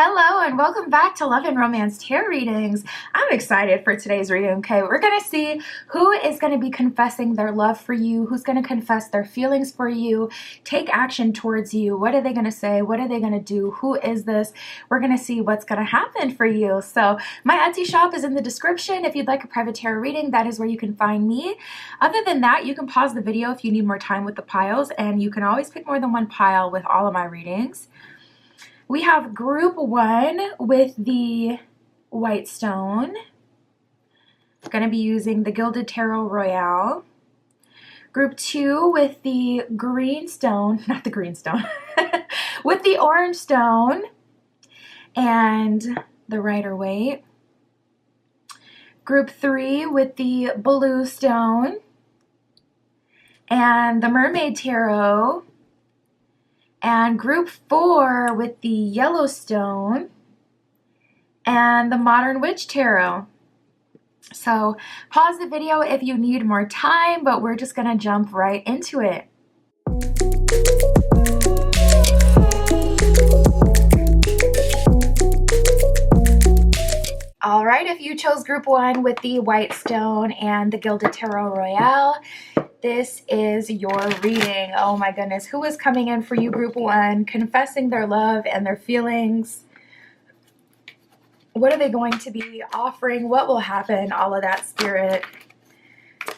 Hello and welcome back to Love and Romance Tarot Readings. I'm excited for today's reading, okay? We're going to see who is going to be confessing their love for you, who's going to confess their feelings for you, take action towards you. What are they going to say? What are they going to do? Who is this? We're going to see what's going to happen for you. So my Etsy shop is in the description. If you'd like a private tarot reading, that is where you can find me. Other than that, you can pause the video if you need more time with the piles, and you can always pick more than one pile with all of my readings. We have group 1 with the white stone. I'm going to be using the Gilded Tarot Royale. Group 2 with the green stone, not the green stone, with the orange stone and the Rider-Waite. Group 3 with the blue stone and the Mermaid Tarot. And group 4 with the Yellowstone and the Modern Witch Tarot. So pause the video if you need more time, but we're just gonna jump right into it. All right, if you chose group 1 with the white stone and the Gilded Tarot Royale, this is your reading. Oh my goodness, who is coming in for you, group 1, confessing their love and their feelings? What are they going to be offering? What will happen? All of that, spirit.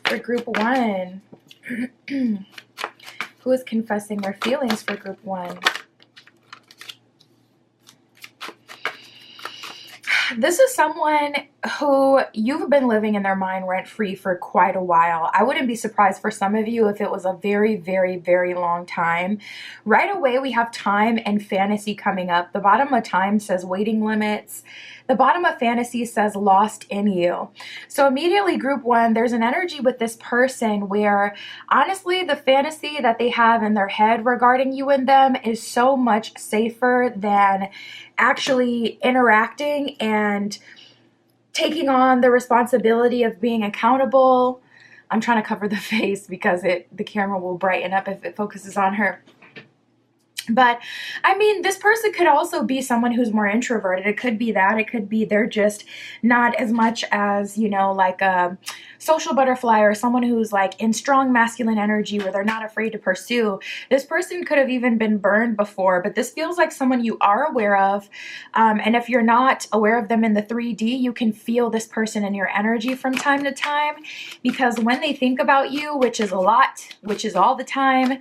For group 1, who is confessing their feelings for group 1? This is someone who you've been living in their mind rent-free for quite a while. I wouldn't be surprised for some of you if it was a very, very, very long time. Right away, we have time and fantasy coming up. The bottom of time says waiting limits. The bottom of fantasy says lost in you. So immediately, group 1, there's an energy with this person where honestly, the fantasy that they have in their head regarding you and them is so much safer than actually interacting and taking on the responsibility of being accountable. I'm trying to cover the face because the camera will brighten up if it focuses on her. But I mean, this person could also be someone who's more introverted. It could be that. It could be they're just not as much as, you know, like a social butterfly or someone who's like in strong masculine energy where they're not afraid to pursue. This person could have even been burned before, but this feels like someone you are aware of. And if you're not aware of them in the 3D, you can feel this person in your energy from time to time, because when they think about you, which is a lot, which is all the time,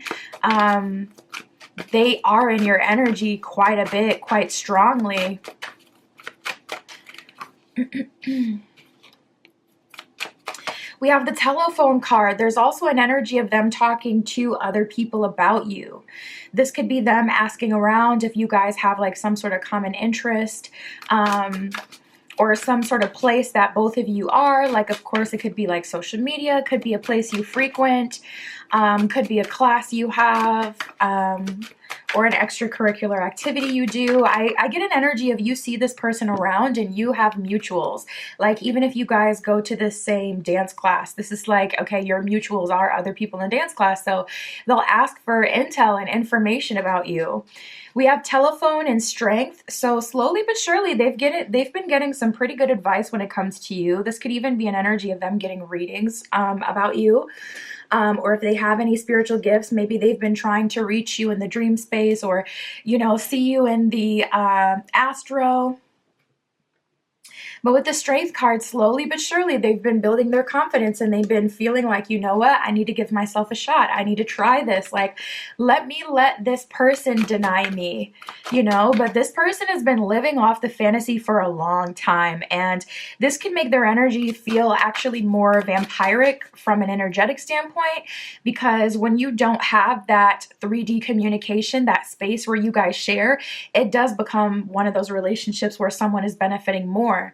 they are in your energy quite a bit, quite strongly. We have the telephone card. There's also an energy of them talking to other people about you. This could be them asking around if you guys have like some sort of common interest, or some sort of place that both of you are. Like, of course, it could be like social media, could be a place you frequent, could be a class you have, or an extracurricular activity you do. I get an energy of you see this person around and you have mutuals. Like, even if you guys go to the same dance class, this is like, okay, your mutuals are other people in dance class, so they'll ask for intel and information about you. We have telephone and strength. So slowly but surely, they've been getting some pretty good advice when it comes to you. This could even be an energy of them getting readings about you. Or if they have any spiritual gifts, maybe they've been trying to reach you in the dream space, or, you know, see you in the astro. But with the strength card, slowly but surely, they've been building their confidence and they've been feeling like, you know what, I need to give myself a shot. I need to try this. Like, let this person deny me, you know. But this person has been living off the fantasy for a long time. And this can make their energy feel actually more vampiric from an energetic standpoint, because when you don't have that 3D communication, that space where you guys share, it does become one of those relationships where someone is benefiting more.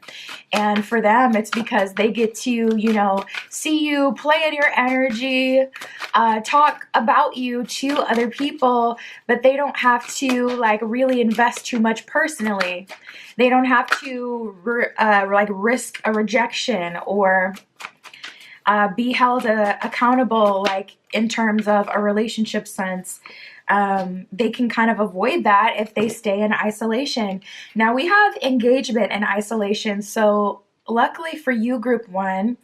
And for them, it's because they get to, you know, see you, play in your energy, talk about you to other people, but they don't have to like really invest too much personally. They don't have to like risk a rejection or be held accountable, like in terms of a relationship sense. they can kind of avoid that if they stay in isolation. Now we have engagement and isolation. So luckily for you, group one,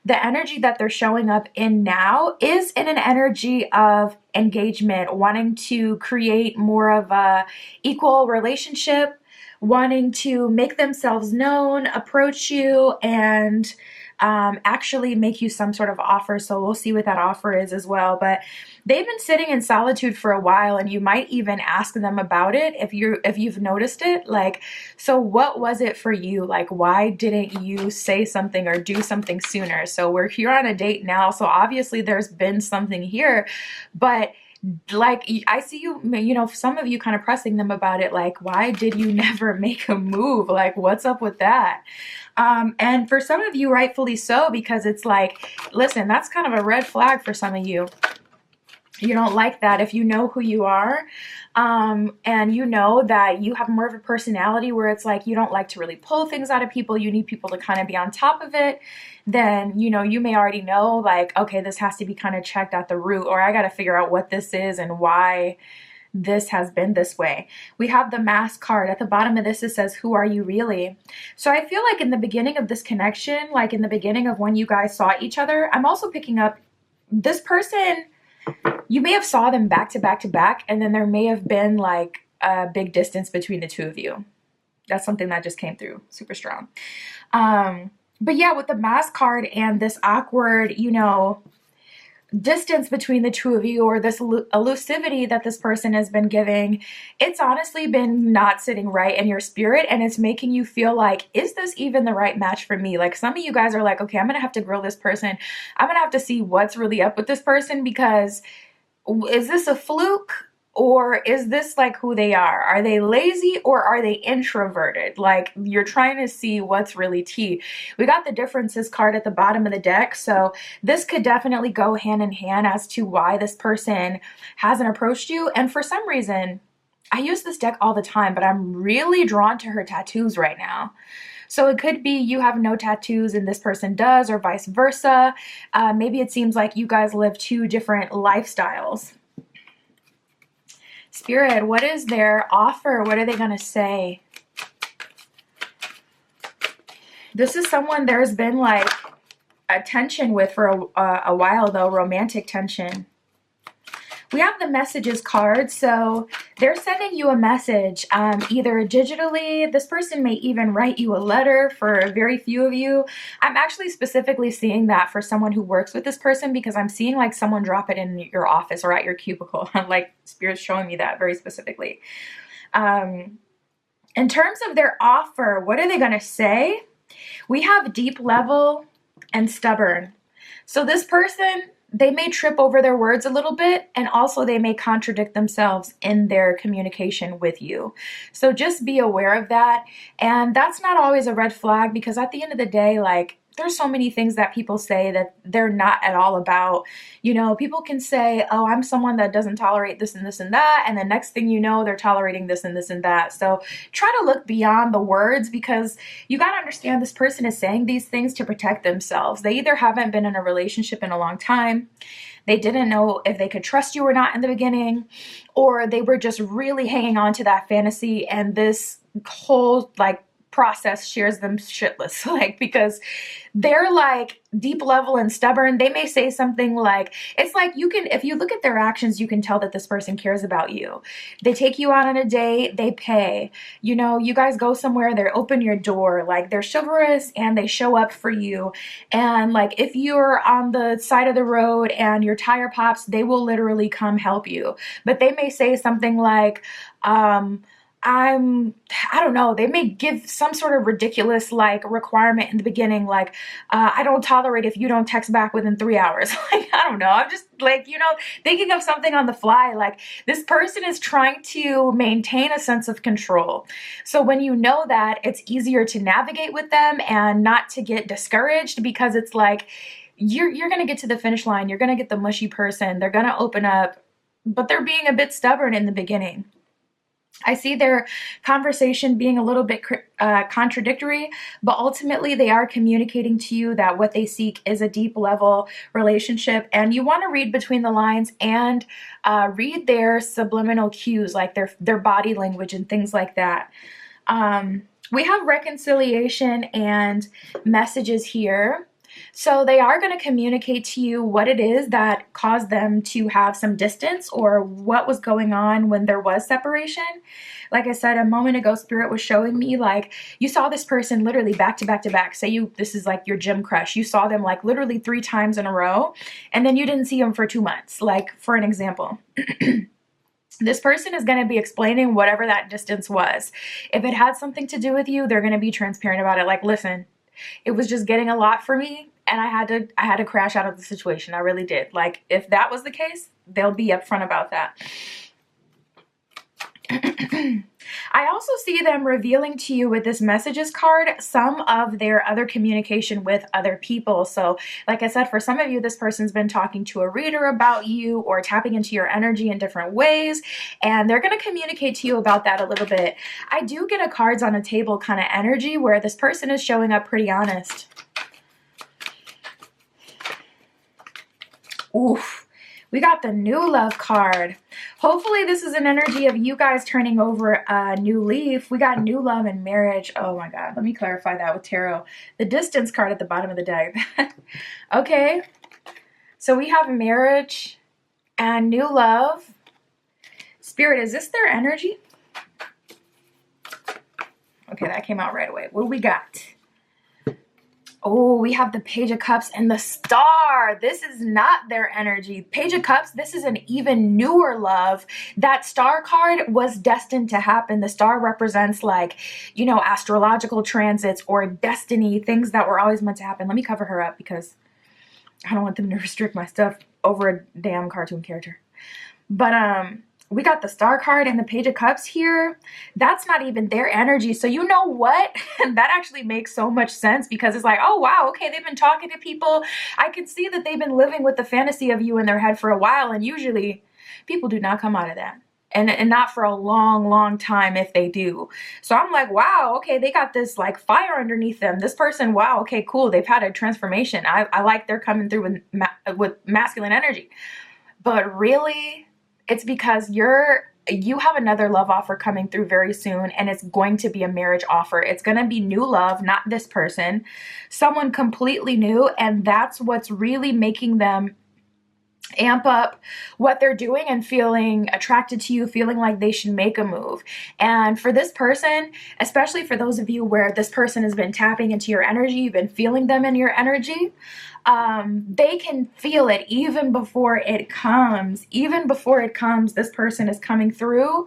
the energy that they're showing up in now is in an energy of engagement, wanting to create more of a equal relationship, wanting to make themselves known, approach you, and actually make you some sort of offer. So we'll see what that offer is as well. But they've been sitting in solitude for a while, and you might even ask them about it if you've noticed it. Like, so what was it for you? Like, why didn't you say something or do something sooner? So we're here on a date now, so obviously there's been something here, but like, I see you, some of you kind of pressing them about it, like, why did you never make a move? Like, what's up with that? And for some of you, rightfully so, because it's like, listen, that's kind of a red flag for some of you. You don't like that if you know who you are, and you know that you have more of a personality where it's like you don't like to really pull things out of people. You need people to kind of be on top of it. Then, you may already know, like, okay, this has to be kind of checked at the root, or I got to figure out what this is and why this has been this way. We have the Mask card. At the bottom of this, it says, who are you really? So I feel like in the beginning of this connection, like in the beginning of when you guys saw each other, I'm also picking up this person. You may have saw them back to back to back, and then there may have been like a big distance between the two of you. That's something that just came through super strong. But yeah, with the Mask card and this awkward, distance between the two of you, or this elusivity that this person has been giving, it's honestly been not sitting right in your spirit, and it's making you feel like, is this even the right match for me? Like, some of you guys are like, okay, I'm gonna have to grill this person. I'm gonna have to see what's really up with this person, because is this a fluke? Or is this like who they are? Are they lazy or are they introverted? Like, you're trying to see what's really tea. We got the differences card at the bottom of the deck. So this could definitely go hand in hand as to why this person hasn't approached you. And for some reason, I use this deck all the time, but I'm really drawn to her tattoos right now. So it could be you have no tattoos and this person does, or vice versa. Maybe it seems like you guys live two different lifestyles. Spirit, what is their offer? What are they going to say? This is someone there's been like a tension with for a while, though, romantic tension. We have the messages card, so they're sending you a message, either digitally. This person may even write you a letter for very few of you. I'm actually specifically seeing that for someone who works with this person, because I'm seeing like someone drop it in your office or at your cubicle. Like, Spirit's showing me that very specifically. In terms of their offer, what are they going to say? We have deep level and stubborn. So this person, they may trip over their words a little bit, and also they may contradict themselves in their communication with you. So just be aware of that. And that's not always a red flag, because at the end of the day, like, there's so many things that people say that they're not at all about. People can say, oh, I'm someone that doesn't tolerate this and this and that, and the next thing you know, they're tolerating this and this and that. So try to look beyond the words, because you got to understand this person is saying these things to protect themselves. They either haven't been in a relationship in a long time, they didn't know if they could trust you or not in the beginning, or they were just really hanging on to that fantasy, and this whole like process shares them shitless, like, because they're like deep level and stubborn. They may say something like, it's like, if you look at their actions, you can tell that this person cares about you. They take you out on a date, they pay, you guys go somewhere, they open your door, like, they're chivalrous and they show up for you. And like, if you're on the side of the road and your tire pops, they will literally come help you. But they may say something like, I don't know, they may give some sort of ridiculous like requirement in the beginning, like, I don't tolerate if you don't text back within 3 hours. Like, I don't know, I'm just like, thinking of something on the fly. Like, this person is trying to maintain a sense of control. So when you know that, it's easier to navigate with them and not to get discouraged, because it's like, you're going to get to the finish line. You're going to get the mushy person. They're going to open up, but they're being a bit stubborn in the beginning. I see their conversation being a little bit contradictory, but ultimately they are communicating to you that what they seek is a deep level relationship. And you want to read between the lines and read their subliminal cues, like their body language and things like that. We have reconciliation and messages here. So they are going to communicate to you what it is that caused them to have some distance, or what was going on when there was separation. Like I said a moment ago, Spirit was showing me, like, you saw this person literally back to back to back. Say this is like your gym crush. You saw them like literally 3 times in a row, and then you didn't see them for 2 months. Like, for an example. This person is going to be explaining whatever that distance was. If it had something to do with you, they're going to be transparent about it. Like, listen, it was just getting a lot for me, and I had to crash out of the situation. I really did. Like, if that was the case, they'll be upfront about that. I also see them revealing to you with this messages card some of their other communication with other people. So like I said, for some of you, this person's been talking to a reader about you or tapping into your energy in different ways, and they're going to communicate to you about that a little bit. I do get a cards on a table kind of energy where this person is showing up pretty honest. Oof. We got the new love card. Hopefully this is an energy of you guys turning over a new leaf. We got new love and marriage. Oh my God. Let me clarify that with tarot. The distance card at the bottom of the deck. Okay. So we have marriage and new love. Spirit, is this their energy? Okay, that came out right away. What do we got? Oh, we have the Page of Cups and the Star. This is not their energy. Page of Cups, this is an even newer love. That Star card was destined to happen. The Star represents, like, you know, astrological transits or destiny, things that were always meant to happen. Let me cover her up because I don't want them to restrict my stuff over a damn cartoon character. But, we got the Star card and the Page of Cups here. That's not even their energy. So you know what? That actually makes so much sense, because it's like, oh, wow, okay, they've been talking to people. I can see that they've been living with the fantasy of you in their head for a while, and usually people do not come out of that. And not for a long, long time if they do. So I'm like, wow, okay, they got this like fire underneath them. This person, wow, okay, cool. They've had a transformation. I like they're coming through with masculine energy. But really, it's because you have another love offer coming through very soon, and it's going to be a marriage offer. It's going to be new love, not this person, someone completely new, and that's what's really making them amp up what they're doing and feeling attracted to you, feeling like they should make a move. And for this person, especially for those of you where this person has been tapping into your energy, you've been feeling them in your energy, they can feel it even before it comes. Even before it comes, this person is coming through.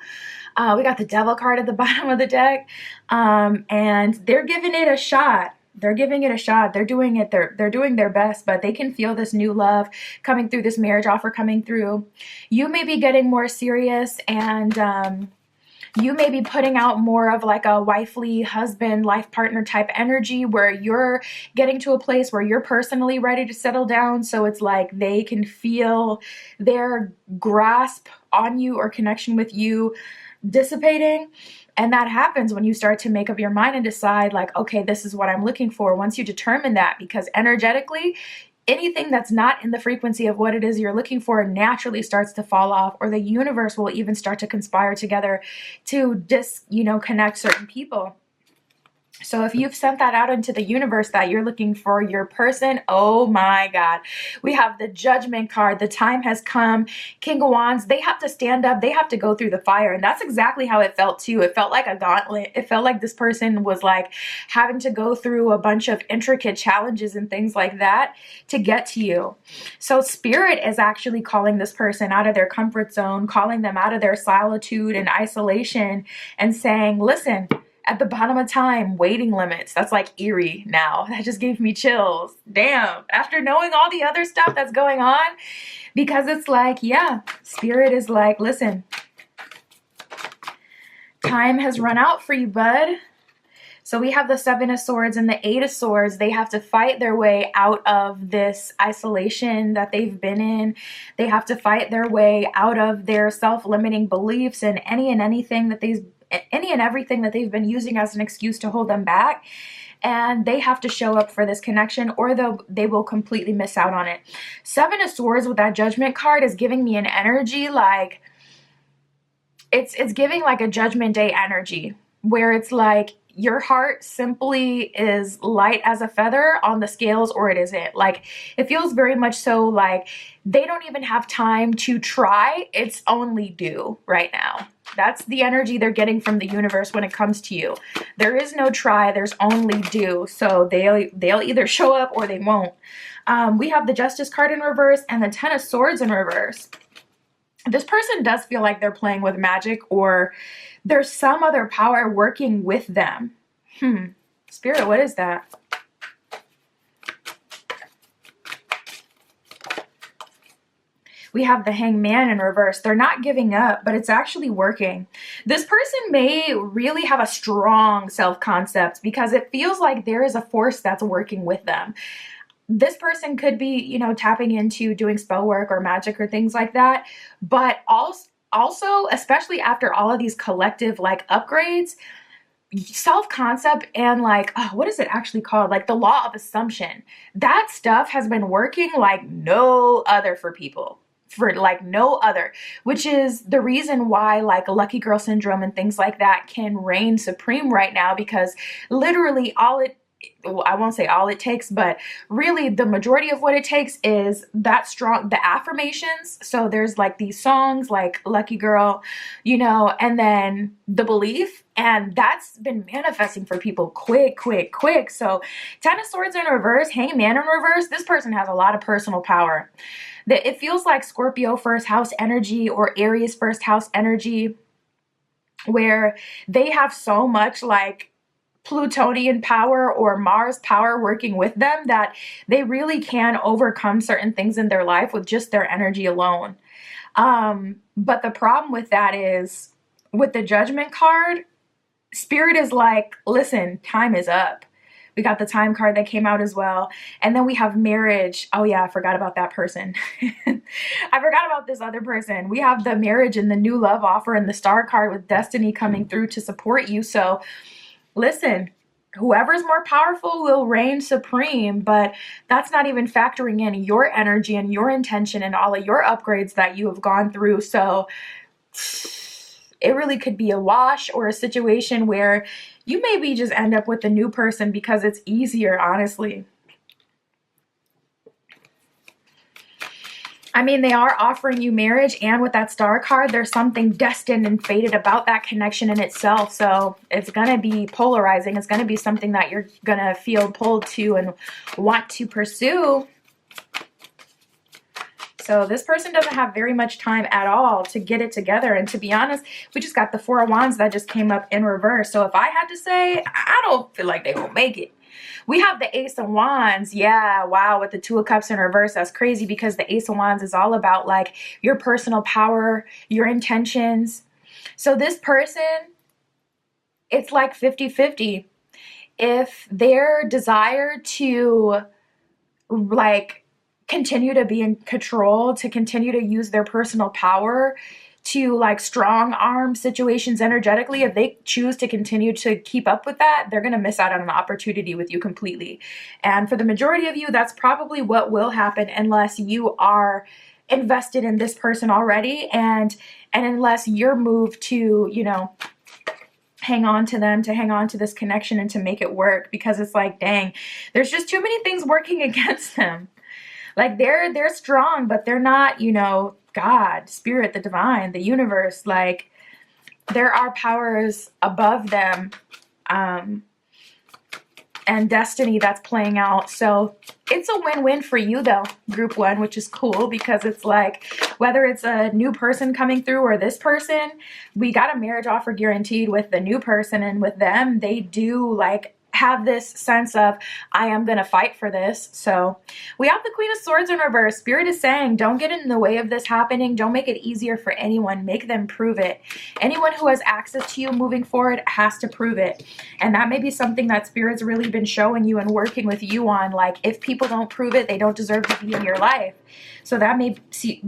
We got the Devil card at the bottom of the deck, and they're giving it a shot. They're giving it a shot. They're doing it. They're doing their best, but they can feel this new love coming through, this marriage offer coming through. You may be getting more serious, and you may be putting out more of like a wifely husband, life partner type energy, where you're getting to a place where you're personally ready to settle down. So it's like they can feel their grasp on you or connection with you dissipating. And that happens when you start to make up your mind and decide, like, okay, this is what I'm looking for. Once you determine that, because energetically, anything that's not in the frequency of what it is you're looking for naturally starts to fall off, or the universe will even start to conspire together to connect certain people. So if you've sent that out into the universe that you're looking for your person, oh my God. We have the Judgment card. The time has come. King of Wands, they have to stand up. They have to go through the fire. And that's exactly how it felt too. It felt like a gauntlet. It felt like this person was like having to go through a bunch of intricate challenges and things like that to get to you. So Spirit is actually calling this person out of their comfort zone, calling them out of their solitude and isolation, and saying, listen, at the bottom of time, waiting limits. That's like eerie now. That just gave me chills. Damn. After knowing all the other stuff that's going on, because it's like, yeah, Spirit is like, listen, time has run out for you, bud. So we have the Seven of Swords and the Eight of Swords. They have to fight their way out of this isolation that they've been in. They have to fight their way out of their self-limiting beliefs and any and everything that they've been using as an excuse to hold them back. And they have to show up for this connection, or they will completely miss out on it. Seven of Swords with that Judgment card is giving me an energy like it's giving like a Judgment Day energy, where it's like your heart simply is light as a feather on the scales, or it isn't. Like, it feels very much so like they don't even have time to try. It's only due right now. That's the energy they're getting from the universe when it comes to you. There is no try, there's only due. So they'll either show up or they won't. We have the Justice card in reverse and the Ten of Swords in reverse. This person does feel like they're playing with magic, or there's some other power working with them. Spirit, what is that? We have the Hanged Man in reverse. They're not giving up, but it's actually working. This person may really have a strong self-concept because it feels like there is a force that's working with them. This person could be, you know, tapping into doing spell work or magic or things like that. But also, especially after all of these collective like upgrades, self-concept and like, what is it actually called? Like the law of assumption. That stuff has been working like no other for people. For like no other, which is the reason why like lucky girl syndrome and things like that can reign supreme right now, because literally I won't say all it takes, but really the majority of what it takes is the affirmations. So there's like these songs like Lucky Girl, you know, and then the belief, and that's been manifesting for people quick. So Ten of Swords in reverse, Hanged Man in reverse, this person has a lot of personal power. It feels like Scorpio first house energy or Aries first house energy, where they have so much like Plutonian power or Mars power working with them that they really can overcome certain things in their life with just their energy alone. But the problem with that is, with the Judgment card, Spirit is like, listen, time is up. We got the Time card that came out as well. And then we have Marriage. Oh yeah, I forgot about that person. I forgot about this other person. We have the Marriage and the New Love Offer and the Star card with Destiny coming through to support you. So listen, whoever's more powerful will reign supreme, but that's not even factoring in your energy and your intention and all of your upgrades that you have gone through. So it really could be a wash, or a situation where you maybe just end up with a new person because it's easier, honestly. I mean, they are offering you marriage, and with that Star card, there's something destined and fated about that connection in itself. So it's going to be polarizing. It's going to be something that you're going to feel pulled to and want to pursue. So this person doesn't have very much time at all to get it together. And to be honest, we just got the Four of Wands that just came up in reverse. So if I had to say, I don't feel like they will make it. We have the Ace of Wands. Yeah, wow, with the Two of Cups in reverse. That's crazy, because the Ace of Wands is all about like your personal power, your intentions. So this person, it's like 50-50. If their desire to like continue to be in control, to continue to use their personal power to like strong arm situations energetically, if they choose to continue to keep up with that, they're going to miss out on an opportunity with you completely. And for the majority of you, that's probably what will happen, unless you are invested in this person already, and unless you're moved to, you know, hang on to them, to hang on to this connection and to make it work, because it's like, dang, there's just too many things working against them. Like they're strong, but they're not, you know, God, Spirit, the divine, the universe. Like there are powers above them, and destiny that's playing out. So it's a win-win for you though, group one, which is cool, because it's like, whether it's a new person coming through or this person, we got a marriage offer guaranteed with the new person, and with them, they do like have this sense of, I am going to fight for this. So we have the Queen of Swords in reverse. Spirit is saying, don't get in the way of this happening. Don't make it easier for anyone. Make them prove it. Anyone who has access to you moving forward has to prove it. And that may be something that Spirit's really been showing you and working with you on. Like, if people don't prove it, they don't deserve to be in your life. So that may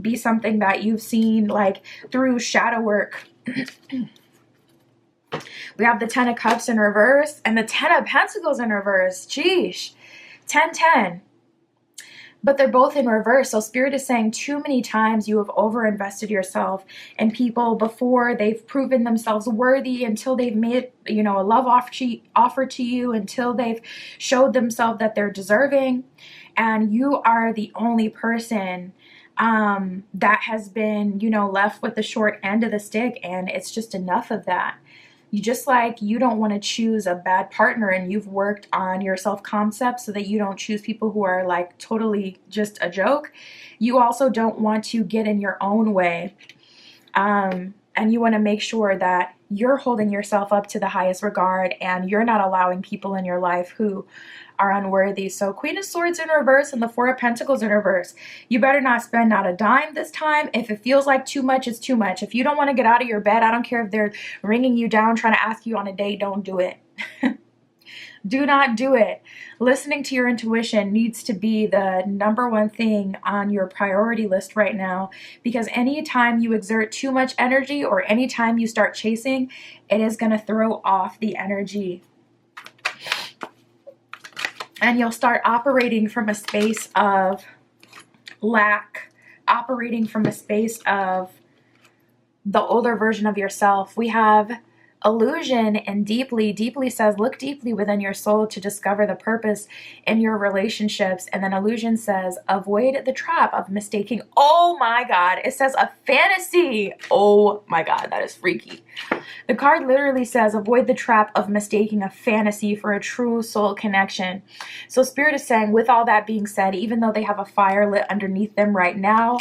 be something that you've seen, like, through shadow work. We have the 10 of Cups in reverse and the 10 of Pentacles in reverse. Sheesh. 10-10. But they're both in reverse. So Spirit is saying too many times you have overinvested yourself in people before they've proven themselves worthy, until they've made, you know, a love offer to you, until they've showed themselves that they're deserving. And you are the only person that has been, you know, left with the short end of the stick. And it's just enough of that. You don't want to choose a bad partner, and you've worked on your self-concept so that you don't choose people who are like totally just a joke. You also don't want to get in your own way. And you want to make sure that you're holding yourself up to the highest regard, and you're not allowing people in your life who are unworthy. So Queen of Swords in reverse and the 4 of Pentacles in reverse. You better not spend not a dime this time. If it feels like too much, it's too much. If you don't want to get out of your bed, I don't care if they're ringing you down trying to ask you on a date, don't do it. Do not do it. Listening to your intuition needs to be the #1 thing on your priority list right now, because anytime you exert too much energy or anytime you start chasing, it is going to throw off the energy. And you'll start operating from a space of lack, operating from a space of the older version of yourself. We have illusion and deeply. Deeply says, look deeply within your soul to discover the purpose in your relationships. And then illusion says, avoid the trap of mistaking. Oh my God. It says a fantasy. Oh my God. That is freaky. The card literally says, avoid the trap of mistaking a fantasy for a true soul connection. So Spirit is saying, with all that being said, even though they have a fire lit underneath them right now,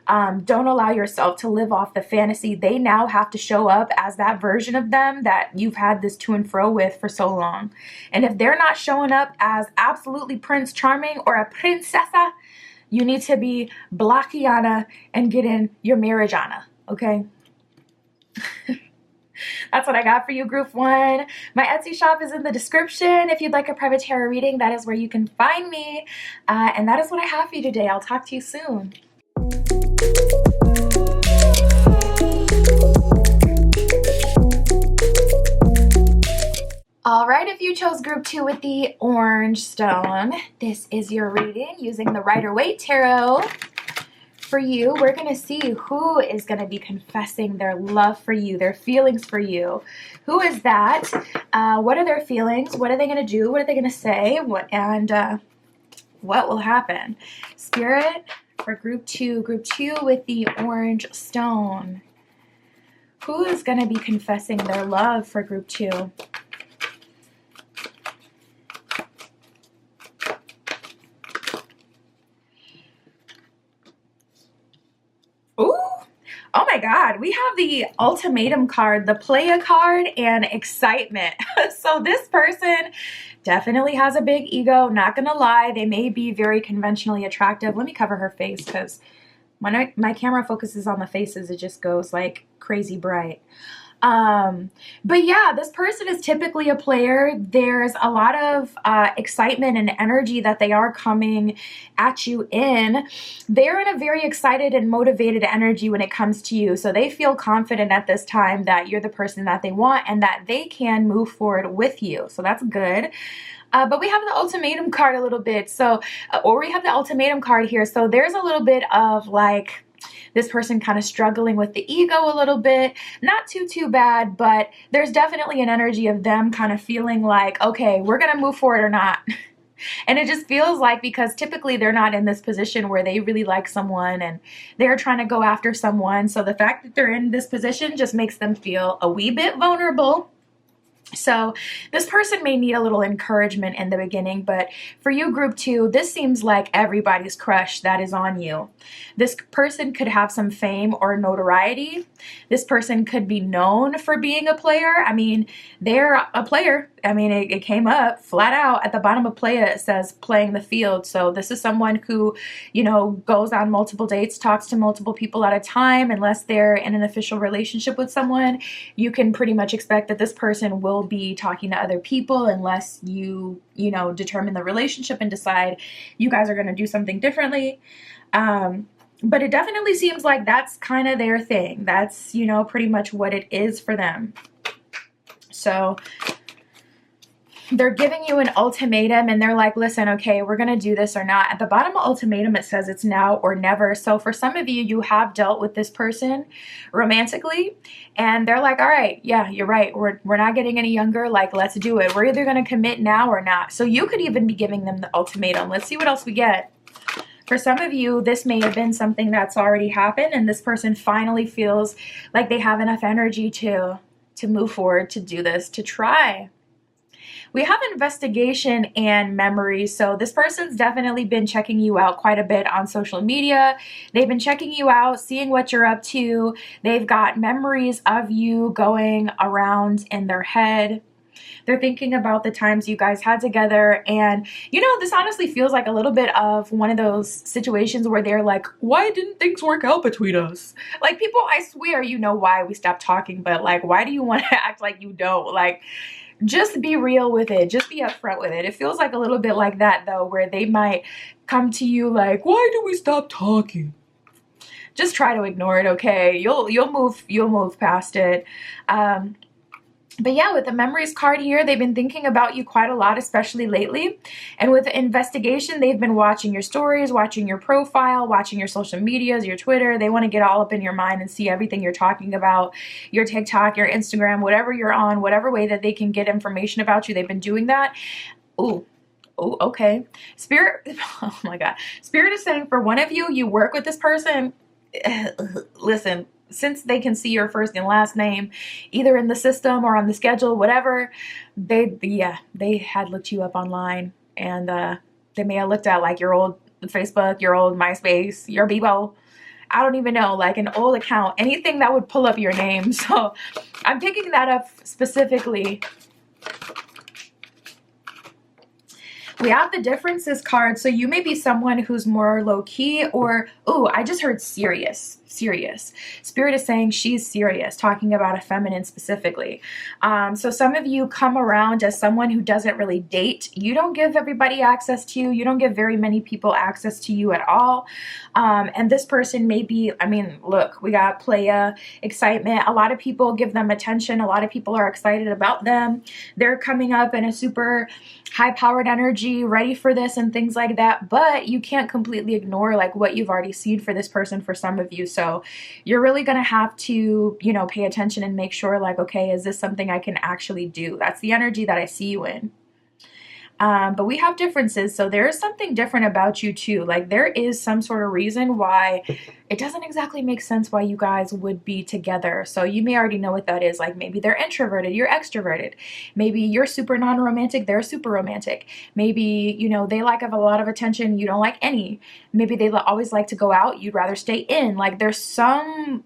don't allow yourself to live off the fantasy. They now have to show up as that version of them that you've had this to and fro with for so long. And if they're not showing up as absolutely Prince Charming or a princessa, you need to be blockiana and get in your marriageana, okay? That's what I got for you, Group 1. My Etsy shop is in the description. If you'd like a private tarot reading, that is where you can find me. And that is what I have for you today. I'll talk to you soon. All right, if you chose Group 2 with the orange stone, this is your reading using the Rider-Waite Tarot. For you, we're going to see who is going to be confessing their love for you, their feelings for you. Who is that? What are their feelings? What are they going to do? What are they going to say? What will happen? Spirit, for Group 2 with the orange stone. Who is going to be confessing their love for Group 2? Ooh, oh my God, we have the ultimatum card, the playa card, and excitement. So this person definitely has a big ego, not gonna lie. They may be very conventionally attractive. Let me cover her face, because when my camera focuses on the faces, it just goes like crazy bright. But yeah, this person is typically a player. There's a lot of excitement and energy that they are coming at you in. They're in a very excited and motivated energy when it comes to you. So they feel confident at this time that you're the person that they want and that they can move forward with you. So that's good. But we have the ultimatum card a little bit. So, or we have the ultimatum card here. So there's a little bit of like, this person kind of struggling with the ego a little bit. Not too bad, but there's definitely an energy of them kind of feeling like, okay, we're going to move forward or not. And it just feels like, because typically they're not in this position where they really like someone and they're trying to go after someone. So the fact that they're in this position just makes them feel a wee bit vulnerable. So this person may need a little encouragement in the beginning, but for you, Group 2, this seems like everybody's crush that is on you. This person could have some fame or notoriety. This person could be known for being a player. I mean, they're a player. I mean, it came up flat out at the bottom of Playa. It says playing the field. So this is someone who, you know, goes on multiple dates, talks to multiple people at a time. Unless they're in an official relationship with someone, you can pretty much expect that this person will be talking to other people unless you know, determine the relationship and decide you guys are going to do something differently. But it definitely seems like that's kind of their thing. That's, you know, pretty much what it is for them. So they're giving you an ultimatum and they're like, listen, okay, we're going to do this or not. At the bottom of ultimatum, it says it's now or never. So for some of you, you have dealt with this person romantically and they're like, all right, yeah, you're right. We're not getting any younger. Like, let's do it. We're either going to commit now or not. So you could even be giving them the ultimatum. Let's see what else we get. For some of you, this may have been something that's already happened and this person finally feels like they have enough energy to move forward, to do this, to try. We have investigation and memory. So this person's definitely been checking you out quite a bit on social media. They've been checking you out, seeing what you're up to. They've got memories of you going around in their head. They're thinking about the times you guys had together. And, you know, this honestly feels like a little bit of one of those situations where they're like, why didn't things work out between us? Like, people, I swear, you know why we stopped talking, but like, why do you want to act like you don't? Like, just be real with it. Just be upfront with it. It feels like a little bit like that, though, where they might come to you like, why do we stop talking? Just try to ignore it, okay? You'll move past it. But yeah, with the memories card here, they've been thinking about you quite a lot, especially lately. And with the investigation, they've been watching your stories, watching your profile, watching your social medias, your Twitter. They want to get all up in your mind and see everything you're talking about, your TikTok, your Instagram, whatever you're on, whatever way that they can get information about you. They've been doing that. Ooh. Oh, okay. Spirit, oh my God. Spirit is saying for one of you, you work with this person. Listen, since they can see your first and last name either in the system or on the schedule, whatever, they had looked you up online and they may have looked at like your old Facebook, your old MySpace, your Bebo. I don't even know, like an old account, anything that would pull up your name. So I'm picking that up specifically. We have the differences card. So you may be someone who's more low key or, oh, I just heard serious. Spirit is saying she's serious, talking about a feminine specifically. So some of you come around as someone who doesn't really date. You don't give everybody access to you. You don't give very many people access to you at all. And this person may be, I mean, look, we got playa, excitement. A lot of people give them attention. A lot of people are excited about them. They're coming up in a super high-powered energy, ready for this and things like that. But you can't completely ignore like what you've already seen for this person for some of you. So you're really going to have to, you know, pay attention and make sure like, okay, is this something I can actually do? That's the energy that I see you in. But we have differences. So there is something different about you too. Like there is some sort of reason why it doesn't exactly make sense why you guys would be together. So you may already know what that is. Like maybe they're introverted, you're extroverted. Maybe you're super non-romantic, they're super romantic. Maybe, you know, they like a lot of attention, you don't like any. Maybe they always like to go out, you'd rather stay in. Like there's some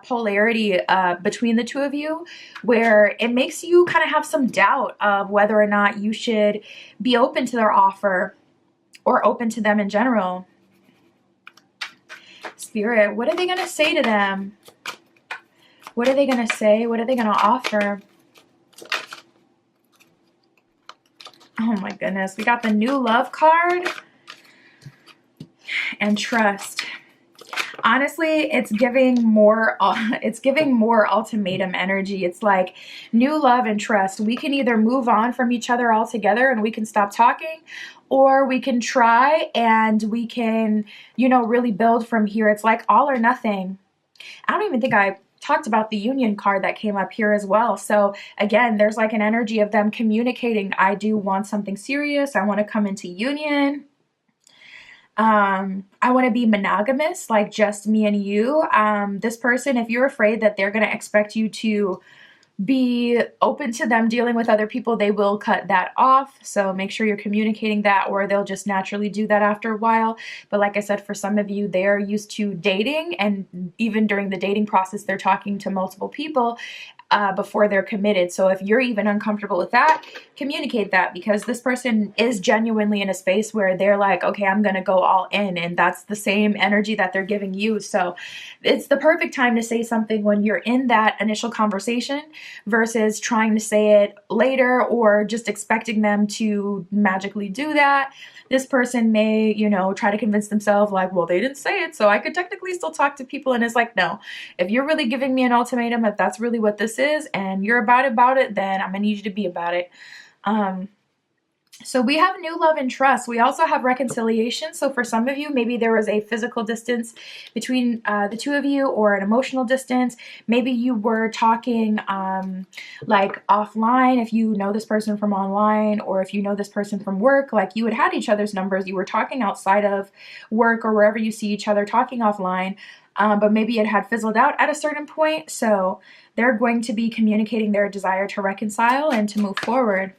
polarity between the two of you where it makes you kind of have some doubt of whether or not you should be open to their offer or open to them in general. Spirit, what are they going to say to them? What are they going to say? What are they going to offer? Oh my goodness. We got the new love card and trust. Honestly, it's giving more ultimatum energy. It's like new love and trust. We can either move on from each other altogether and we can stop talking, or we can try and we can, you know, really build from here. It's like all or nothing. I don't even think I talked about the union card that came up here as well. So again, there's like an energy of them communicating, I do want something serious. I want to come into union. I want to be monogamous, like just me and you. This person, if you're afraid that they're going to expect you to be open to them dealing with other people, they will cut that off. So make sure you're communicating that, or they'll just naturally do that after a while. But like I said, for some of you, they're used to dating, and even during the dating process, they're talking to multiple people. before they're committed. So if you're even uncomfortable with that, communicate that, because this person is genuinely in a space where they're like, okay, I'm going to go all in, and that's the same energy that they're giving you. So it's the perfect time to say something when you're in that initial conversation versus trying to say it later or just expecting them to magically do that. This person may, you know, try to convince themselves like, well, they didn't say it, so I could technically still talk to people. And it's like, no, if you're really giving me an ultimatum, if that's really what this is and you're about it, then I'm gonna need you to be about it. So we have new love and trust. We also have reconciliation. So for some of you, maybe there was a physical distance between the two of you, or an emotional distance. Maybe you were talking like offline, if you know this person from online, or if you know this person from work, like you had each other's numbers. You were talking outside of work or wherever you see each other, talking offline. But maybe it had fizzled out at a certain point. So they're going to be communicating their desire to reconcile and to move forward.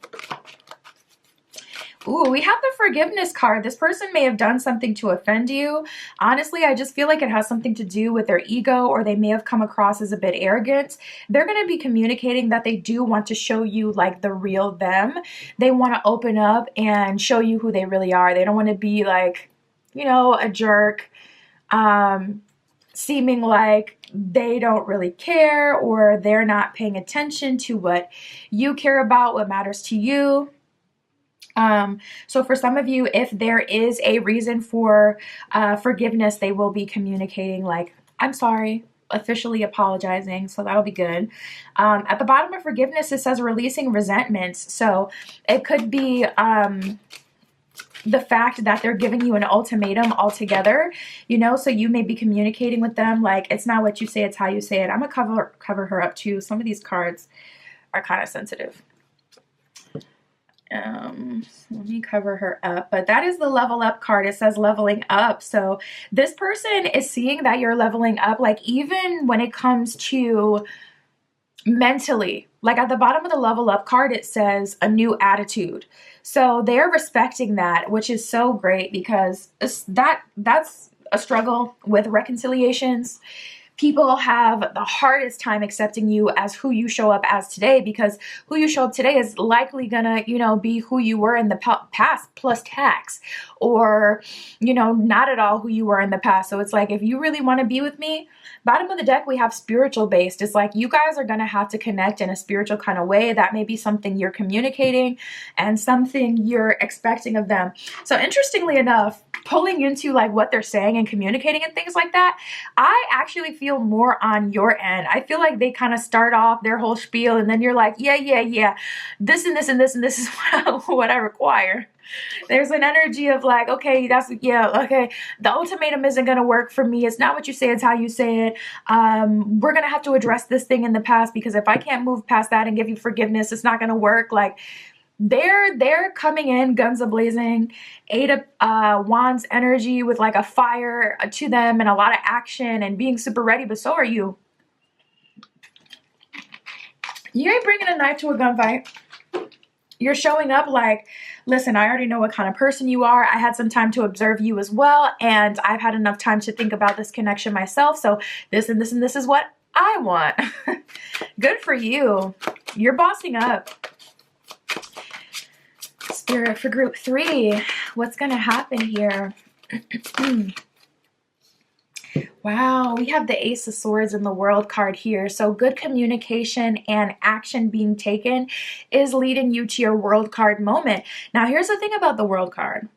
Ooh, we have the forgiveness card. This person may have done something to offend you. Honestly, I just feel like it has something to do with their ego, or they may have come across as a bit arrogant. They're going to be communicating that they do want to show you like the real them. They want to open up and show you who they really are. They don't want to be like, you know, a jerk, seeming like they don't really care, or they're not paying attention to what you care about, what matters to you. So for some of you, if there is a reason for forgiveness, they will be communicating like, I'm sorry, officially apologizing. So that'll be good. At the bottom of forgiveness, it says releasing resentments. So it could be the fact that they're giving you an ultimatum altogether, you know, so you may be communicating with them like, it's not what you say, it's how you say it. I'm gonna cover her up too. Some of these cards are kind of sensitive. Let me cover her up, but that is the level up card. It says leveling up. So this person is seeing that you're leveling up, like even when it comes to mentally, like at the bottom of the level up card, it says a new attitude. So they're respecting that, which is so great, because that's a struggle with reconciliations. People have the hardest time accepting you as who you show up as today, because who you show up today is likely gonna, you know, be who you were in the past plus tax, or, you know, not at all who you were in the past. So it's like, if you really want to be with me, bottom of the deck, we have spiritual based. It's like you guys are gonna have to connect in a spiritual kind of way. That may be something you're communicating and something you're expecting of them. So interestingly enough, pulling into like what they're saying and communicating and things like that, I actually feel more on your end. I feel like they kind of start off their whole spiel, and then you're like, yeah, this and this and this and this is what I require. There's an energy of like, okay, okay, the ultimatum isn't going to work for me. It's not what you say, it's how you say it. We're going to have to address this thing in the past, because if I can't move past that and give you forgiveness, it's not going to work. Like, they're coming in guns a-blazing, 8 of Wands energy with like a fire to them and a lot of action and being super ready, but so are you. You ain't bringing a knife to a gunfight. You're showing up like, listen, I already know what kind of person you are. I had some time to observe you as well, and I've had enough time to think about this connection myself, so this and this and this is what I want. Good for you. You're bossing up. Spirit, for group 3, what's going to happen here? Wow, we have the Ace of Swords and the World card here. So good communication and action being taken is leading you to your World card moment. Now, here's the thing about the World card.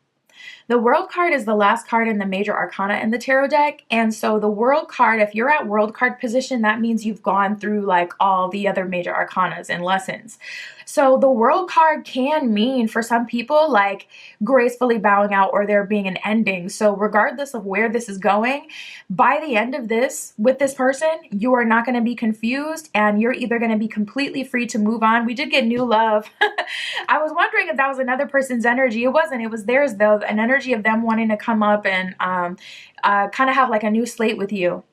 The World card is the last card in the major arcana in the tarot deck. And so the World card, if you're at World card position, that means you've gone through like all the other major arcanas and lessons. So the World card can mean for some people like gracefully bowing out, or there being an ending. So regardless of where this is going, by the end of this with this person, you are not going to be confused, and you're either going to be completely free to move on. We did get new love. I was wondering if that was another person's energy. It wasn't. It was theirs though, an energy of them wanting to come up and kind of have like a new slate with you.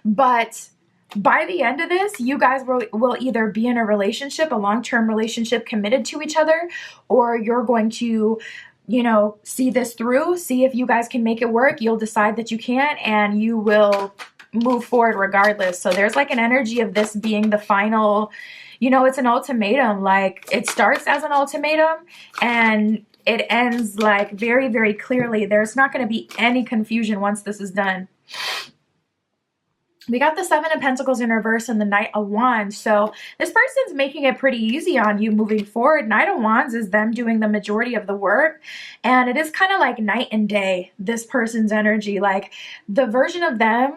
But by the end of this, you guys will either be in a relationship, a long-term relationship, committed to each other, or you're going to, you know, see this through, see if you guys can make it work. You'll decide that you can't, and you will move forward regardless. So there's like an energy of this being the final, you know, it's an ultimatum. Like it starts as an ultimatum and it ends like very, very clearly. There's not going to be any confusion once this is done. We got the Seven of Pentacles in reverse and the Knight of Wands. So this person's making it pretty easy on you moving forward. Knight of Wands is them doing the majority of the work. And it is kind of like night and day, this person's energy. Like the version of them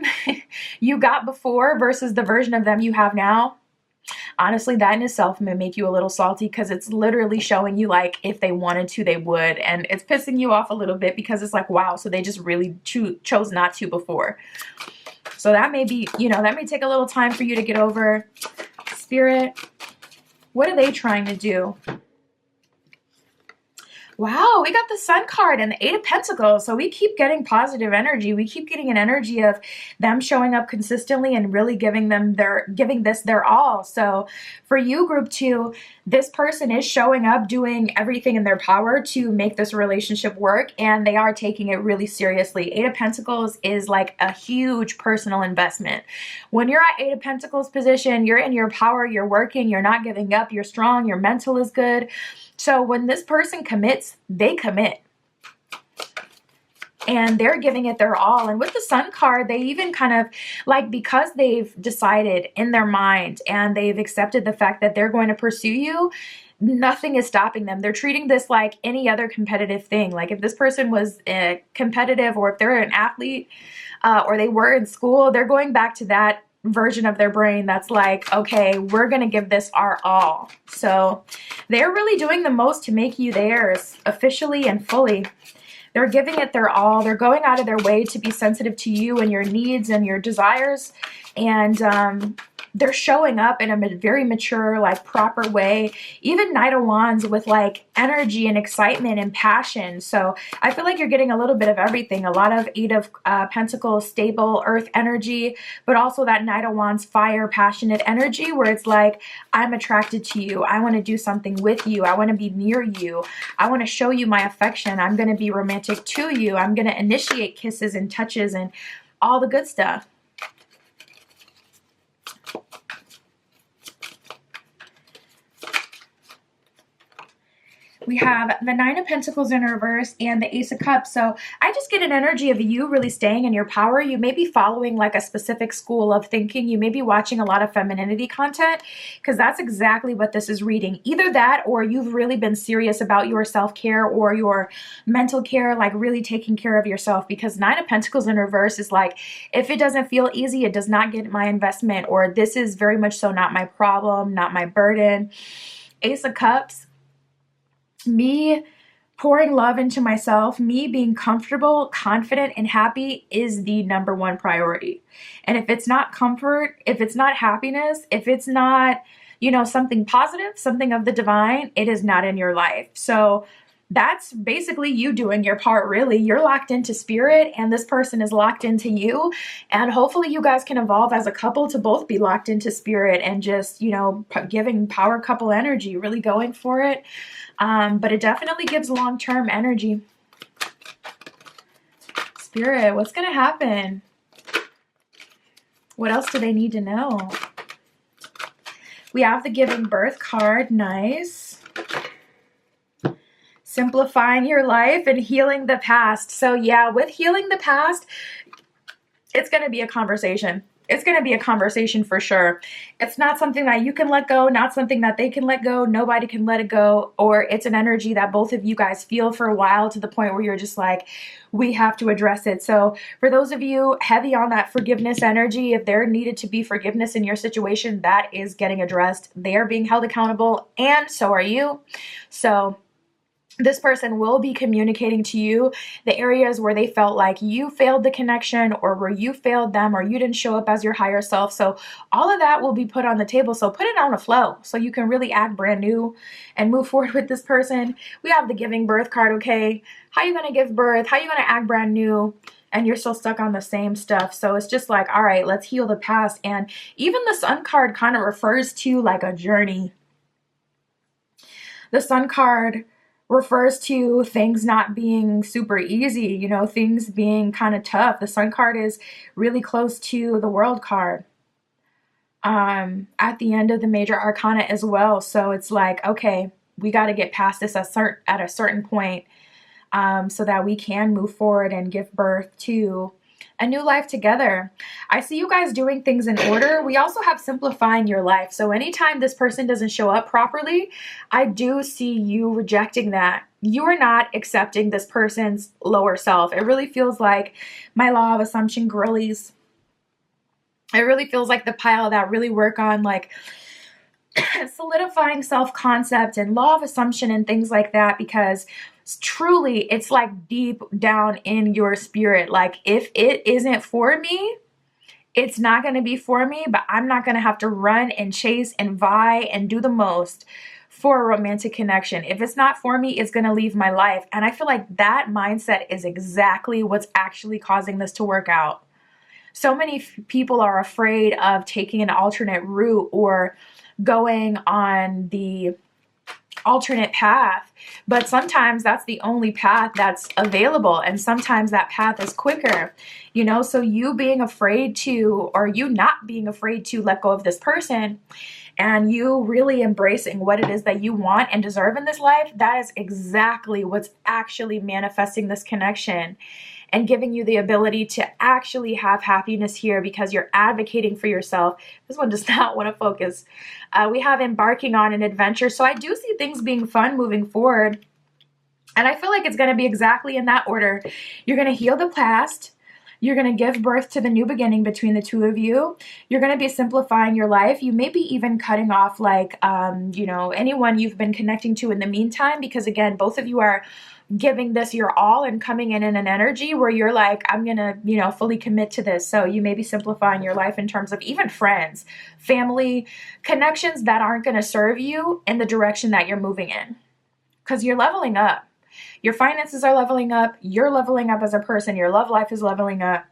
you got before versus the version of them you have now. Honestly, that in itself may make you a little salty because it's literally showing you like if they wanted to, they would. And it's pissing you off a little bit because it's like, wow, so they just really chose not to before. So that may be, you know, that may take a little time for you to get over. Spirit, what are they trying to do? Wow, we got the Sun card and the Eight of Pentacles. So we keep getting positive energy. We keep getting an energy of them showing up consistently and really giving this their all. So for you, group 2, this person is showing up, doing everything in their power to make this relationship work, and they are taking it really seriously. Eight of Pentacles is like a huge personal investment. When you're at Eight of Pentacles position, you're in your power, you're working, you're not giving up, you're strong, your mental is good. So when this person commits, they commit. And they're giving it their all. And with the Sun card, they even kind of like, because they've decided in their mind and they've accepted the fact that they're going to pursue you, nothing is stopping them. They're treating this like any other competitive thing. Like if this person was competitive, or if they're an athlete, or they were in school, they're going back to that version of their brain that's like, okay, we're gonna give this our all. So they're really doing the most to make you theirs officially and fully. They're giving it their all. They're going out of their way to be sensitive to you and your needs and your desires. And they're showing up in a very mature, like proper way. Even Knight of Wands with like energy and excitement and passion. So I feel like you're getting a little bit of everything. A lot of Eight of Pentacles, stable earth energy, but also that Knight of Wands fire, passionate energy where it's like, I'm attracted to you. I want to do something with you. I want to be near you. I want to show you my affection. I'm going to be romantic to you. I'm going to initiate kisses and touches and all the good stuff. We have the Nine of Pentacles in reverse and the Ace of Cups. So I just get an energy of you really staying in your power. You may be following like a specific school of thinking. You may be watching a lot of femininity content because that's exactly what this is reading. Either that or you've really been serious about your self-care or your mental care, like really taking care of yourself, because Nine of Pentacles in reverse is like, if it doesn't feel easy, it does not get my investment, or this is very much so not my problem, not my burden. Ace of Cups, me pouring love into myself, me being comfortable, confident, and happy is the #1 priority. And if it's not comfort, if it's not happiness, if it's not, you know, something positive, something of the divine, it is not in your life. So that's basically you doing your part, really. You're locked into spirit and this person is locked into you. And hopefully you guys can evolve as a couple to both be locked into spirit and just, you know, giving power couple energy, really going for it. But it definitely gives long-term energy. Spirit, what's going to happen? What else do they need to know? We have the Giving Birth card. Nice. Simplifying your life and healing the past. So yeah, with healing the past, it's going to be a conversation. It's going to be a conversation for sure. It's not something that you can let go, not something that they can let go. Nobody can let it go. Or it's an energy that both of you guys feel for a while to the point where you're just like, we have to address it. So for those of you heavy on that forgiveness energy, if there needed to be forgiveness in your situation, that is getting addressed. They are being held accountable, and so are you. So this person will be communicating to you the areas where they felt like you failed the connection, or where you failed them, or you didn't show up as your higher self. So all of that will be put on the table. So put it on a flow so you can really act brand new and move forward with this person. We have the Giving Birth card, okay? How you going to give birth? How you going to act brand new? And you're still stuck on the same stuff. So it's just like, all right, let's heal the past. And even the Sun card kind of refers to like a journey. The Sun card refers to things not being super easy, you know, things being kind of tough. The Sun card is really close to the World card at the end of the major arcana as well. So it's like, okay, we got to get past this at a certain point, so that we can move forward and give birth to a new life together. I see you guys doing things in order. We also have simplifying your life. So anytime this person doesn't show up properly, I do see you rejecting that. You are not accepting this person's lower self. It really feels like my law of assumption girlies. It really feels like the pile that really work on like solidifying self-concept and law of assumption and things like that, because truly it's like deep down in your spirit, like if it isn't for me, it's not going to be for me, but I'm not going to have to run and chase and vie and do the most for a romantic connection. If it's not for me, it's going to leave my life. And I feel like that mindset is exactly what's actually causing this to work out. So many people are afraid of taking an alternate route or going on the alternate path, but sometimes that's the only path that's available, and sometimes that path is quicker, you know. So you being afraid to, or you not being afraid to let go of this person, and you really embracing what it is that you want and deserve in this life, that is exactly what's actually manifesting this connection and giving you the ability to actually have happiness here, because you're advocating for yourself. This one does not want to focus. We have embarking on an adventure. So I do see things being fun moving forward. And I feel like it's going to be exactly in that order. You're going to heal the past. You're going to give birth to the new beginning between the two of you. You're going to be simplifying your life. You may be even cutting off like, you know, anyone you've been connecting to in the meantime, because again, both of you are giving this your all and coming in an energy where you're like, I'm going to, you know, fully commit to this. So you may be simplifying your life in terms of even friends, family, connections that aren't going to serve you in the direction that you're moving in, because you're leveling up. Your finances are leveling up. You're leveling up as a person. Your love life is leveling up.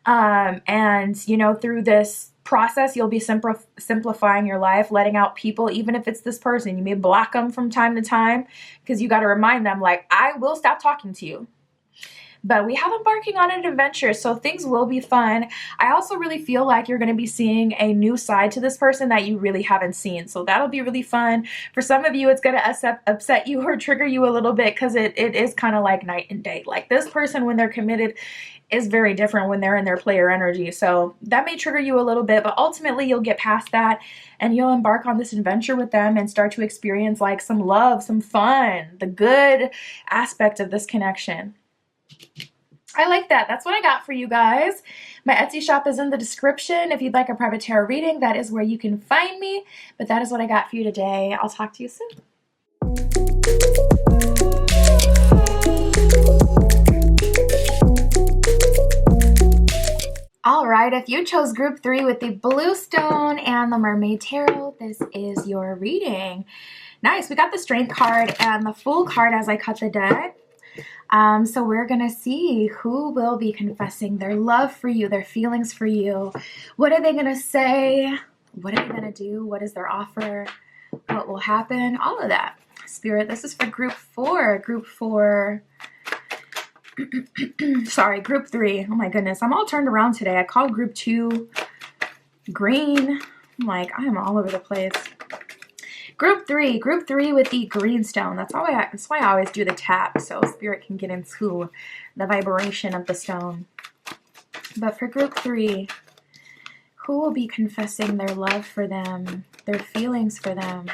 And, you know, through this process, you'll be simplifying your life, letting out people, even if it's this person. You may block them from time to time, because you got to remind them, like, I will stop talking to you. But we have embarking on an adventure, so things will be fun. I also really feel like you're going to be seeing a new side to this person that you really haven't seen. So that'll be really fun. For some of you, it's going to upset you or trigger you a little bit, because it is kind of like night and day. Like this person, when they're committed, is very different when they're in their player energy. So that may trigger you a little bit, but ultimately you'll get past that and you'll embark on this adventure with them and start to experience like some love, some fun, the good aspect of this connection. I like that. That's what I got for you guys. My Etsy shop is in the description. If you'd like a private tarot reading, that is where you can find me. But that is what I got for you today. I'll talk to you soon. All right, if you chose group 3 with the blue stone and the mermaid tarot, this is your reading. Nice. We got the strength card and the fool card as I cut the deck. So we're going to see who will be confessing their love for you, their feelings for you. What are they going to say? What are they going to do? What is their offer? What will happen? All of that. Spirit, this is for group 4. Group 4. Sorry, group 3. Oh my goodness. I'm all turned around today. I called group 2 green. I'm like, I am all over the place. Group 3 with the green stone. That's why I always do the tap, so Spirit can get into the vibration of the stone. But for group 3, who will be confessing their love for them, their feelings for them?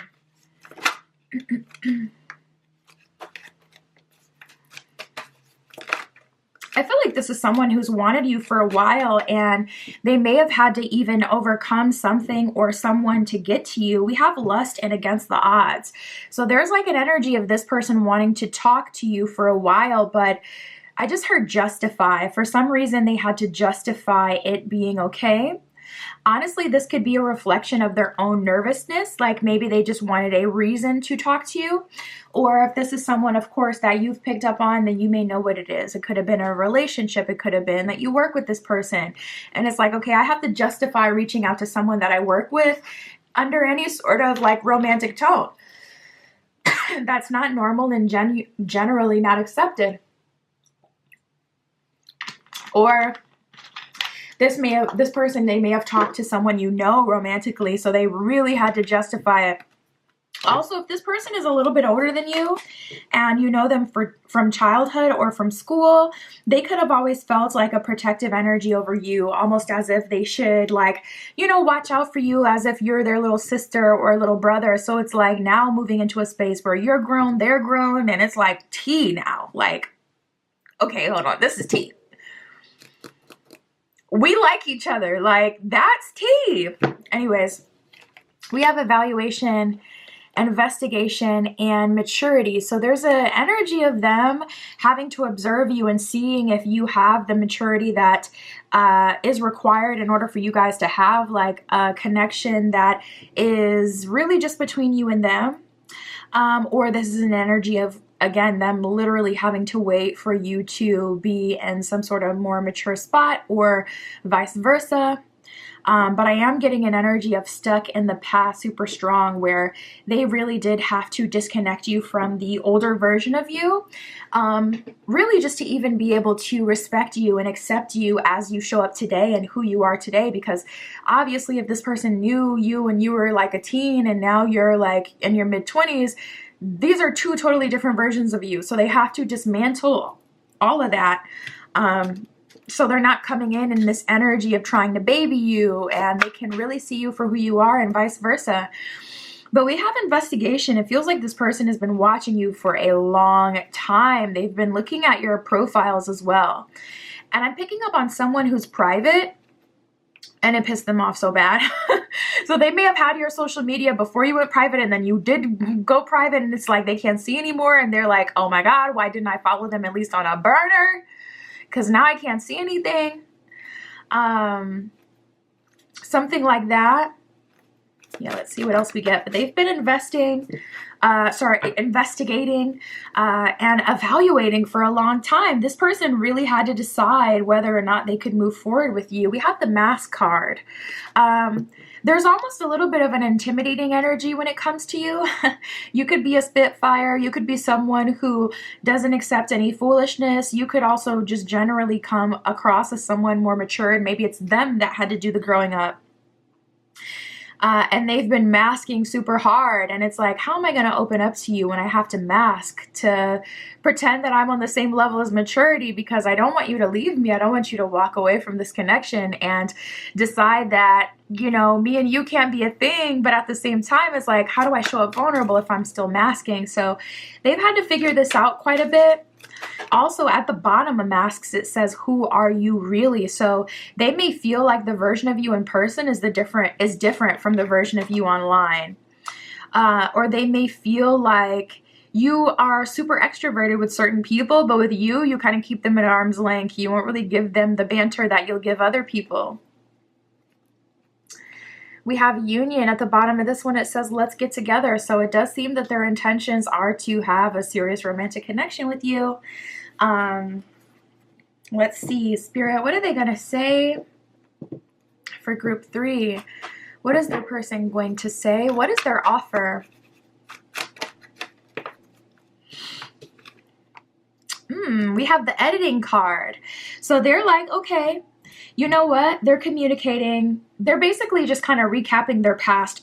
I feel like this is someone who's wanted you for a while, and they may have had to even overcome something or someone to get to you. We have lust and against the odds. So there's like an energy of this person wanting to talk to you for a while, but I just heard justify. For some reason, they had to justify it being okay. Honestly, this could be a reflection of their own nervousness, like maybe they just wanted a reason to talk to you. Or if this is someone, of course, that you've picked up on, then you may know what it is. It could have been a relationship. It could have been that you work with this person. And it's like, okay, I have to justify reaching out to someone that I work with under any sort of like romantic tone. that's not normal and generally not accepted. Or this person, they may have talked to someone you know romantically, so they really had to justify it. Also, if this person is a little bit older than you and you know them from childhood or from school, they could have always felt like a protective energy over you, almost as if they should, like, you know, watch out for you, as if you're their little sister or little brother. So it's like now moving into a space where you're grown, they're grown, and it's like tea now. Like, okay, hold on, this is tea. We like each other. Like, that's tea. Anyways, we have evaluation, investigation, and maturity. So there's an energy of them having to observe you and seeing if you have the maturity that is required in order for you guys to have like a connection that is really just between you and them. Or this is an energy of, again, them literally having to wait for you to be in some sort of more mature spot, or vice versa. But I am getting an energy of stuck in the past super strong, where they really did have to disconnect you from the older version of you, really just to even be able to respect you and accept you as you show up today and who you are today. Because obviously if this person knew you when you were like a teen and now you're like in your mid-20s, these are two totally different versions of you. So they have to dismantle all of that. So they're not coming in this energy of trying to baby you, and they can really see you for who you are, and vice versa. But we have investigation. It feels like this person has been watching you for a long time. They've been looking at your profiles as well. And I'm picking up on someone who's private, and it pissed them off so bad. So they may have had your social media before you went private, and then you did go private, and it's like they can't see anymore, and they're like, oh my God, why didn't I follow them at least on a burner? Because now I can't see anything. Something like that. Yeah, let's see what else we get. But they've been investigating and evaluating for a long time. This person really had to decide whether or not they could move forward with you. We have the Mask card. There's almost a little bit of an intimidating energy when it comes to you. You could be a spitfire. You could be someone who doesn't accept any foolishness. You could also just generally come across as someone more mature, and maybe it's them that had to do the growing up. And they've been masking super hard, and it's like, how am I going to open up to you when I have to mask to pretend that I'm on the same level as maturity? Because I don't want you to leave me. I don't want you to walk away from this connection and decide that, you know, me and you can't be a thing. But at the same time, it's like, how do I show up vulnerable if I'm still masking? So they've had to figure this out quite a bit. Also, at the bottom of masks, it says, who are you really? So they may feel like the version of you in person is different from the version of you online. Or they may feel like you are super extroverted with certain people, but with you kind of keep them at arm's length. You won't really give them the banter that you'll give other people. We have union at the bottom of this one. It says, let's get together. So it does seem that their intentions are to have a serious romantic connection with you. Let's see, Spirit, what are they going to say for group 3? What is their person going to say? What is their offer? We have the editing card. So they're like, okay, you know what? They're communicating. They're basically just kind of recapping their past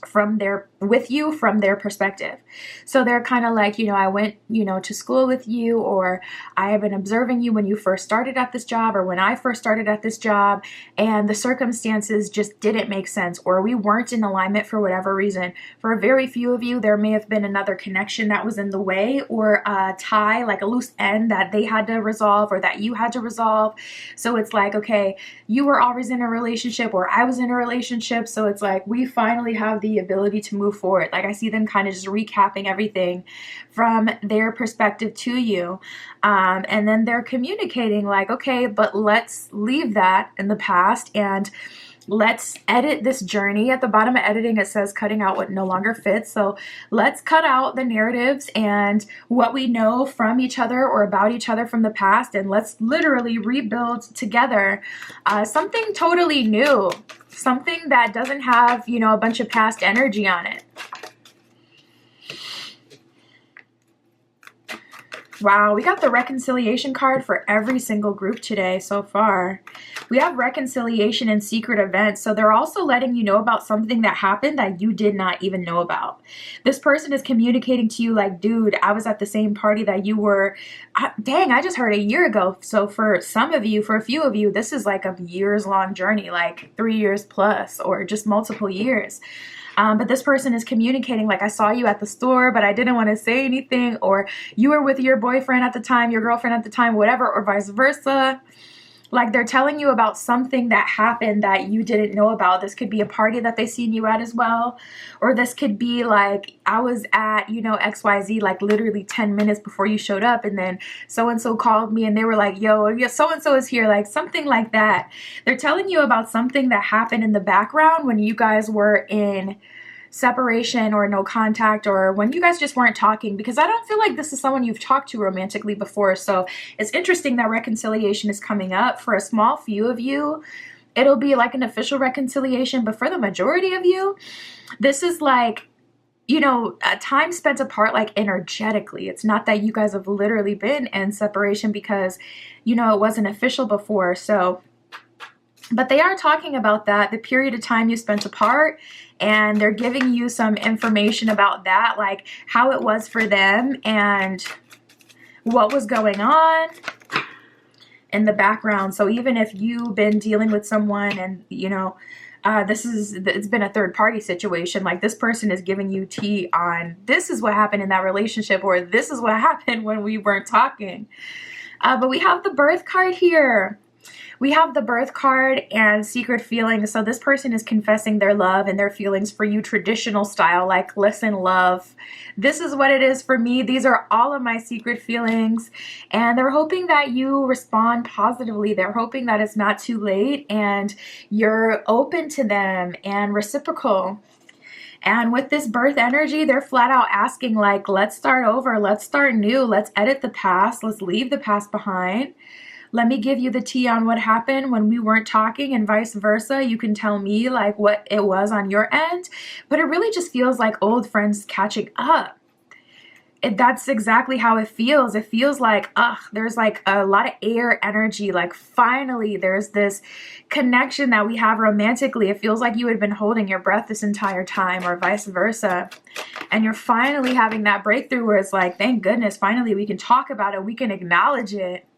with you from their perspective. So they're kind of like, you know, I went, you know, to school with you, or I have been observing you when you first started at this job, or when I first started at this job, and the circumstances just didn't make sense, or we weren't in alignment for whatever reason. For a very few of you, there may have been another connection that was in the way, or a tie, like a loose end that they had to resolve or that you had to resolve. So it's like, okay, you were always in a relationship, or I was in a relationship. So it's like, we finally have the ability to move forward. Like, I see them kind of just recapping everything from their perspective to you. And then they're communicating like, okay, but let's leave that in the past and let's edit this journey. At the bottom of editing, it says cutting out what no longer fits. So let's cut out the narratives and what we know from each other or about each other from the past, and let's literally rebuild together something totally new, something that doesn't have, you know, a bunch of past energy on it. Wow, we got the reconciliation card for every single group today so far. We have reconciliation and secret events. So they're also letting you know about something that happened that you did not even know about. This person is communicating to you like, dude, I was at the same party that you were. Dang, I just heard a year ago. So for some of you, for a few of you, this is like a years-long journey, like 3 years plus, or just multiple years. But this person is communicating like, I saw you at the store, but I didn't want to say anything, or you were with your boyfriend at the time, your girlfriend at the time, whatever, or vice versa. Like they're telling you about something that happened that you didn't know about. This could be a party that they seen you at as well. Or this could be like, I was at, you know, XYZ like literally 10 minutes before you showed up. And then so-and-so called me and they were like, yo, yeah, so-and-so is here. Like something like that. They're telling you about something that happened in the background when you guys were in separation or no contact, or when you guys just weren't talking, because I don't feel like this is someone you've talked to romantically before. So it's interesting that reconciliation is coming up. For a small few of you, it'll be like an official reconciliation, but for the majority of you, this is like, you know, a time spent apart, like energetically. It's not that you guys have literally been in separation because, you know, it wasn't official before. So but they are talking about that, the period of time you spent apart, and they're giving you some information about that, like how it was for them and what was going on in the background. So even if you've been dealing with someone and, you know, it's been a third party situation, like this person is giving you tea on this is what happened in that relationship, or this is what happened when we weren't talking. But we have the birth card here. We have the birth card and secret feelings. So this person is confessing their love and their feelings for you traditional style, like, listen, love, this is what it is for me. These are all of my secret feelings. And they're hoping that you respond positively. They're hoping that it's not too late and you're open to them and reciprocal. And with this birth energy, they're flat out asking, like, let's start over. Let's start new. Let's edit the past. Let's leave the past behind. Let me give you the tea on what happened when we weren't talking, and vice versa. You can tell me like what it was on your end, but it really just feels like old friends catching up. That's exactly how it feels. It feels like, there's like a lot of air energy. Like finally, there's this connection that we have romantically. It feels like you had been holding your breath this entire time, or vice versa. And you're finally having that breakthrough where it's like, thank goodness, finally we can talk about it. We can acknowledge it.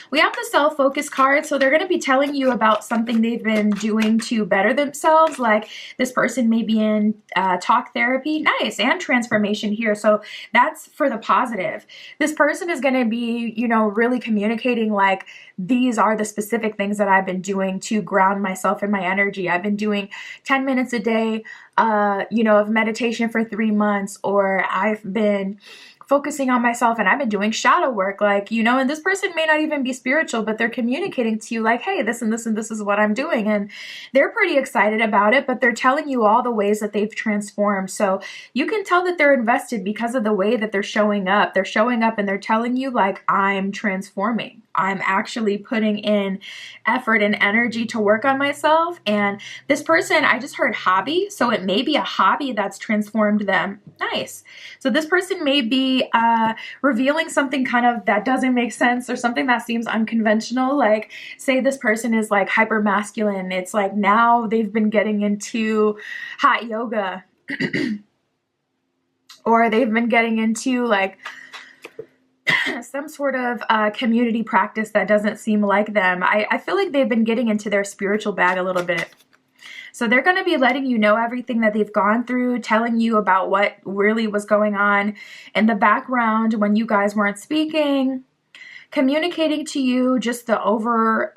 We have the self-focus card, so they're going to be telling you about something they've been doing to better themselves, like this person may be in talk therapy, nice, and transformation here, so that's for the positive. This person is going to be, you know, really communicating like, these are the specific things that I've been doing to ground myself in my energy. I've been doing 10 minutes a day, you know, of meditation for 3 months, or I've been focusing on myself and I've been doing shadow work, like, you know, and this person may not even be spiritual, but they're communicating to you like, hey, this and this and this is what I'm doing. And they're pretty excited about it, but they're telling you all the ways that they've transformed. So you can tell that they're invested because of the way that they're showing up. They're showing up and they're telling you like, I'm transforming. I'm actually putting in effort and energy to work on myself. And this person, I just heard hobby. So it may be a hobby that's transformed them. Nice. So this person may be revealing something kind of that doesn't make sense, or something that seems unconventional. Like say this person is like hyper masculine. It's like now they've been getting into hot yoga or they've been getting into like some sort of community practice that doesn't seem like them. I feel like they've been getting into their spiritual bag a little bit. So they're going to be letting you know everything that they've gone through, telling you about what really was going on in the background when you guys weren't speaking, communicating to you just the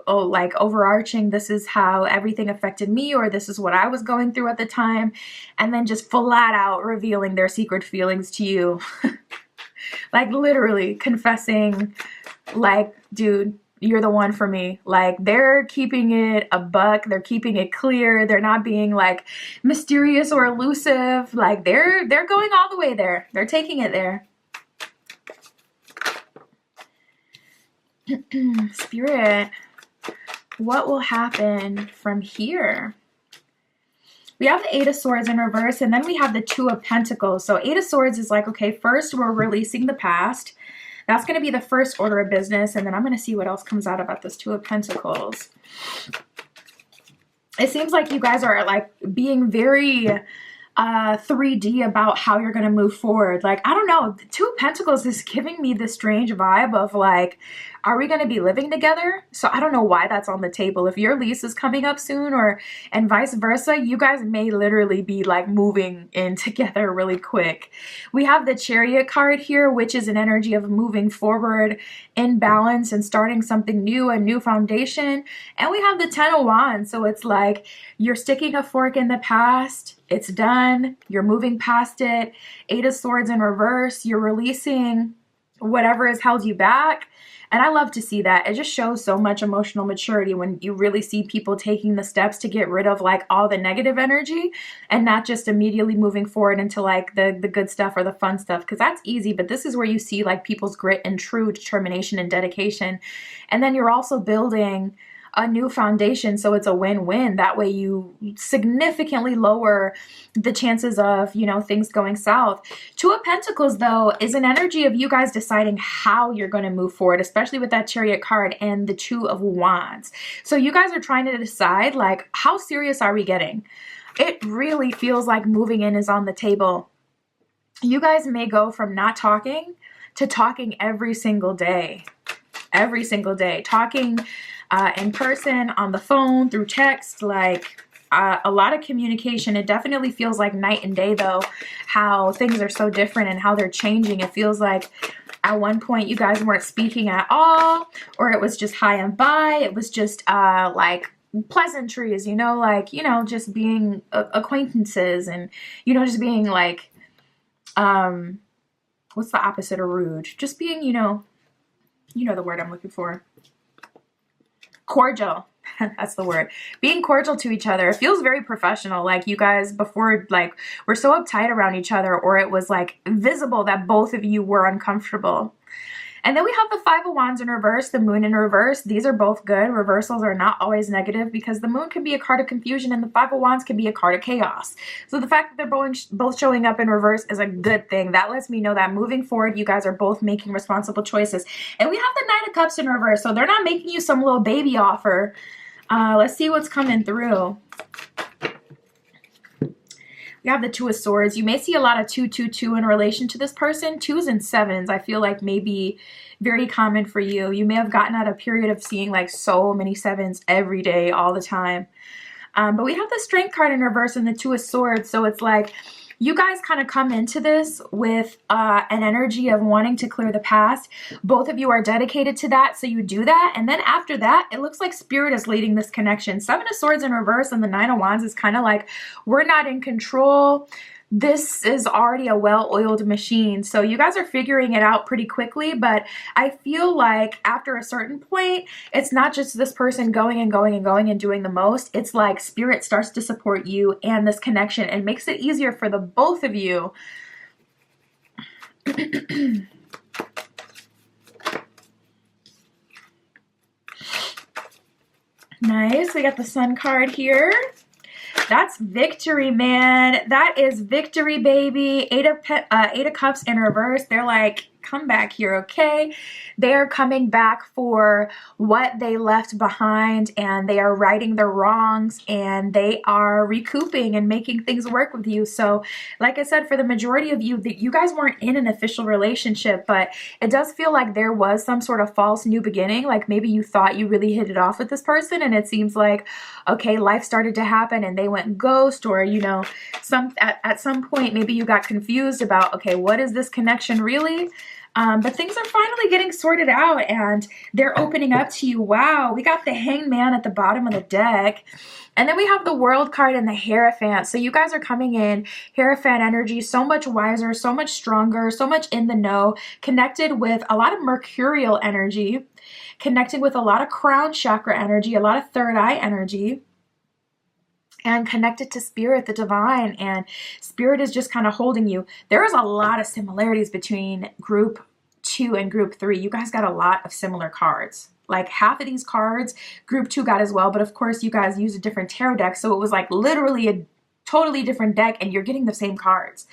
overarching, this is how everything affected me, or this is what I was going through at the time, and then just flat out revealing their secret feelings to you. Like literally confessing like, dude, you're the one for me. Like they're keeping it a buck. They're keeping it clear. They're not being like mysterious or elusive. Like they're going all the way there. They're taking it there. Spirit, what will happen from here? We have the Eight of Swords in reverse, and then we have the Two of Pentacles. So Eight of Swords is like, okay, first we're releasing the past. That's going to be the first order of business, and then I'm going to see what else comes out about this Two of Pentacles. It seems like you guys are like being very 3D about how you're going to move forward. Like, I don't know, the Two of Pentacles is giving me this strange vibe of like, are we going to be living together? So I don't know why that's on the table. If your lease is coming up soon, or and vice versa, you guys may literally be like moving in together really quick. We have the Chariot card here, which is an energy of moving forward in balance and starting something new, a new foundation. And we have the Ten of Wands. So it's like you're sticking a fork in the past. It's done. You're moving past it. Eight of Swords in reverse. You're releasing whatever has held you back. And I love to see that. It just shows so much emotional maturity when you really see people taking the steps to get rid of like all the negative energy and not just immediately moving forward into like the good stuff or the fun stuff, because that's easy. But this is where you see like people's grit and true determination and dedication. And then you're also building a new foundation, so it's a win-win. That way you significantly lower the chances of, you know, things going south. Two of Pentacles, though, is an energy of you guys deciding how you're going to move forward, especially with that Chariot card and the Two of Wands. So you guys are trying to decide, like, how serious are we getting? It really feels like moving in is on the table. You guys may go from not talking to talking every single day. Every single day. Talking in person, on the phone, through text, like a lot of communication. It definitely feels like night and day, though, how things are so different and how they're changing. It feels like at one point you guys weren't speaking at all, or it was just hi and bye. It was just like pleasantries, you know, like, you know, just being acquaintances and, you know, just being like, what's the opposite of rude? Just being, you know the word I'm looking for. Cordial. That's the word. Being cordial to each other. It feels very professional. Like you guys before, like, were so uptight around each other, or it was like visible that both of you were uncomfortable. And then we have the Five of Wands in reverse, the Moon in reverse. These are both good. Reversals are not always negative, because the Moon can be a card of confusion and the Five of Wands can be a card of chaos. So the fact that they're both showing up in reverse is a good thing. That lets me know that moving forward, you guys are both making responsible choices. And we have the Knight of Cups in reverse. So they're not making you some little baby offer. Let's see what's coming through. We have the Two of Swords. You may see a lot of 2-2-2 in relation to this person. 2s and 7s, I feel like, may be very common for you. You may have gotten at a period of seeing like so many 7s every day, all the time. But we have the Strength card in reverse and the Two of Swords. So it's like you guys kind of come into this with an energy of wanting to clear the past. Both of you are dedicated to that, so you do that. And then after that, it looks like Spirit is leading this connection. Seven of Swords in reverse and the Nine of Wands is kind of like, we're not in control. This is already a well-oiled machine. So you guys are figuring it out pretty quickly, but I feel like after a certain point, it's not just this person going and going and going and doing the most. It's like Spirit starts to support you and this connection and makes it easier for the both of you. Nice. We got the Sun card here. That's victory, man. That is victory, baby. Eight of Cups in reverse. They're like, come back here, okay? They are coming back for what they left behind, and they are righting their wrongs, and they are recouping and making things work with you. So like I said, for the majority of you, that you guys weren't in an official relationship, but it does feel like there was some sort of false new beginning. Like maybe you thought you really hit it off with this person, and it seems like, okay, life started to happen and they went ghost, or, you know, at some point, maybe you got confused about, okay, what is this connection really? But things are finally getting sorted out and they're opening up to you. Wow, we got the Hanged Man at the bottom of the deck. And then we have the World card and the Hierophant. So you guys are coming in, Hierophant energy, so much wiser, so much stronger, so much in the know, connected with a lot of mercurial energy, connected with a lot of crown chakra energy, a lot of third eye energy, and connected to Spirit, the divine, and Spirit is just kind of holding you. There is a lot of similarities between group 2 and group 3. You guys got a lot of similar cards. Like half of these cards, group 2 got as well, but of course you guys used a different tarot deck, so it was like literally a totally different deck and you're getting the same cards.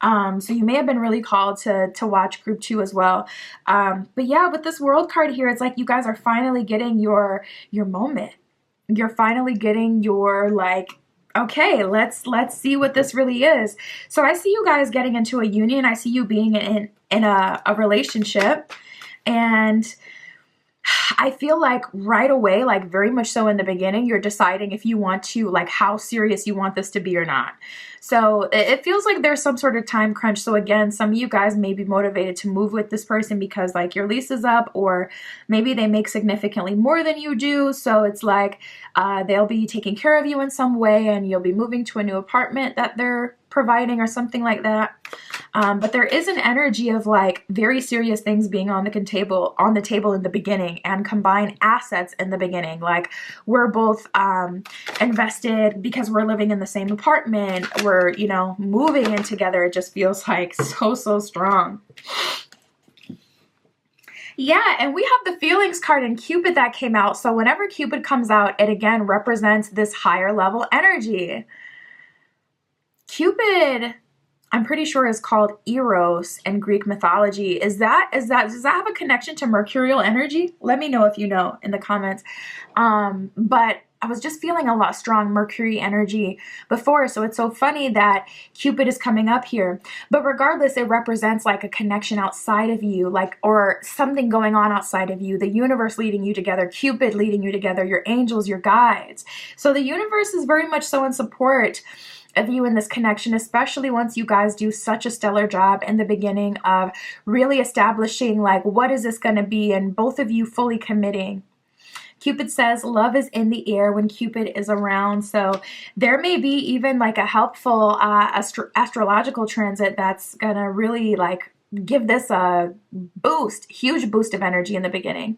So you may have been really called to watch group 2 as well. But yeah, with this World card here, it's like you guys are finally getting your moment. You're finally getting your, like, okay, let's see what this really is. So I see you guys getting into a union. I see you being in a relationship, and I feel like right away, like very much so in the beginning, you're deciding if you want to, like, how serious you want this to be or not. So it feels like there's some sort of time crunch. So again, some of you guys may be motivated to move with this person because, like, your lease is up, or maybe they make significantly more than you do. So it's like they'll be taking care of you in some way, and you'll be moving to a new apartment that they're providing or something like that. But there is an energy of, like, very serious things being on the table in the beginning, and combined assets in the beginning. Like, we're both invested because we're living in the same apartment. We're, you know, moving in together. It just feels like so strong. Yeah, and we have the feelings card in Cupid that came out. So whenever Cupid comes out, it again represents this higher level energy. Cupid, I'm pretty sure, is called Eros in Greek mythology. Does that have a connection to mercurial energy? Let me know if you know in the comments. But I was just feeling a lot strong Mercury energy before, so it's so funny that Cupid is coming up here. But regardless, it represents like a connection outside of you, like, or something going on outside of you, the universe leading you together, Cupid leading you together, your angels, your guides. So the universe is very much so in support of you in this connection, especially once you guys do such a stellar job in the beginning of really establishing, like, what is this going to be, and both of you fully committing. Cupid says love is in the air when Cupid is around. So there may be even like a helpful astrological transit that's going to really, like, give this a boost, huge boost of energy in the beginning.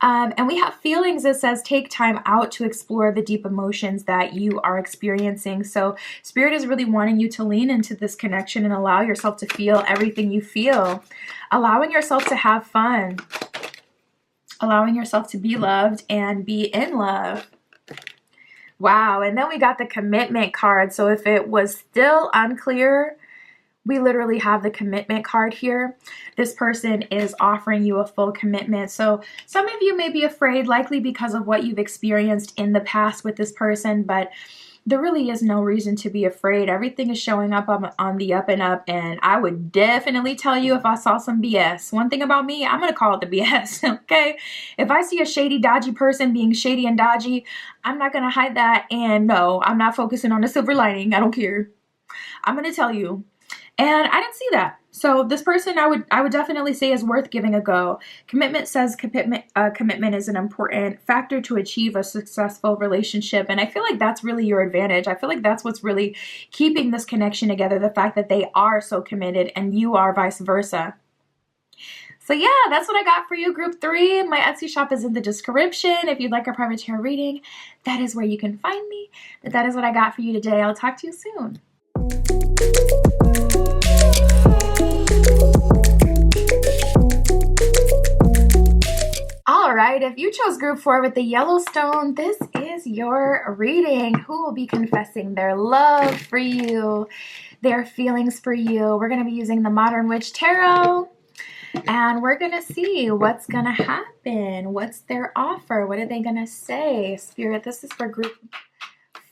And we have feelings that says take time out to explore the deep emotions that you are experiencing. So Spirit is really wanting you to lean into this connection and allow yourself to feel everything you feel, allowing yourself to have fun, allowing yourself to be loved and be in love. Wow. And then we got the commitment card. So if it was still unclear, we literally have the commitment card here. This person is offering you a full commitment. So some of you may be afraid, likely because of what you've experienced in the past with this person, but there really is no reason to be afraid. Everything is showing up on the up and up, and I would definitely tell you if I saw some BS. One thing about me, I'm going to call it the BS, okay? If I see a shady, dodgy person being shady and dodgy, I'm not going to hide that, and no, I'm not focusing on the silver lining. I don't care. I'm going to tell you. And I didn't see that. So this person, I would definitely say, is worth giving a go. Commitment says commitment is an important factor to achieve a successful relationship. And I feel like that's really your advantage. I feel like that's what's really keeping this connection together, the fact that they are so committed and you are vice versa. So yeah, that's what I got for you, group 3. My Etsy shop is in the description. If you'd like a private tarot reading, that is where you can find me. But that is what I got for you today. I'll talk to you soon. All right, if you chose group 4 with the Yellowstone, this is your reading. Who will be confessing their love for you, their feelings for you? We're going to be using the Modern Witch Tarot, and we're going to see what's going to happen. What's their offer? What are they going to say? Spirit, this is for group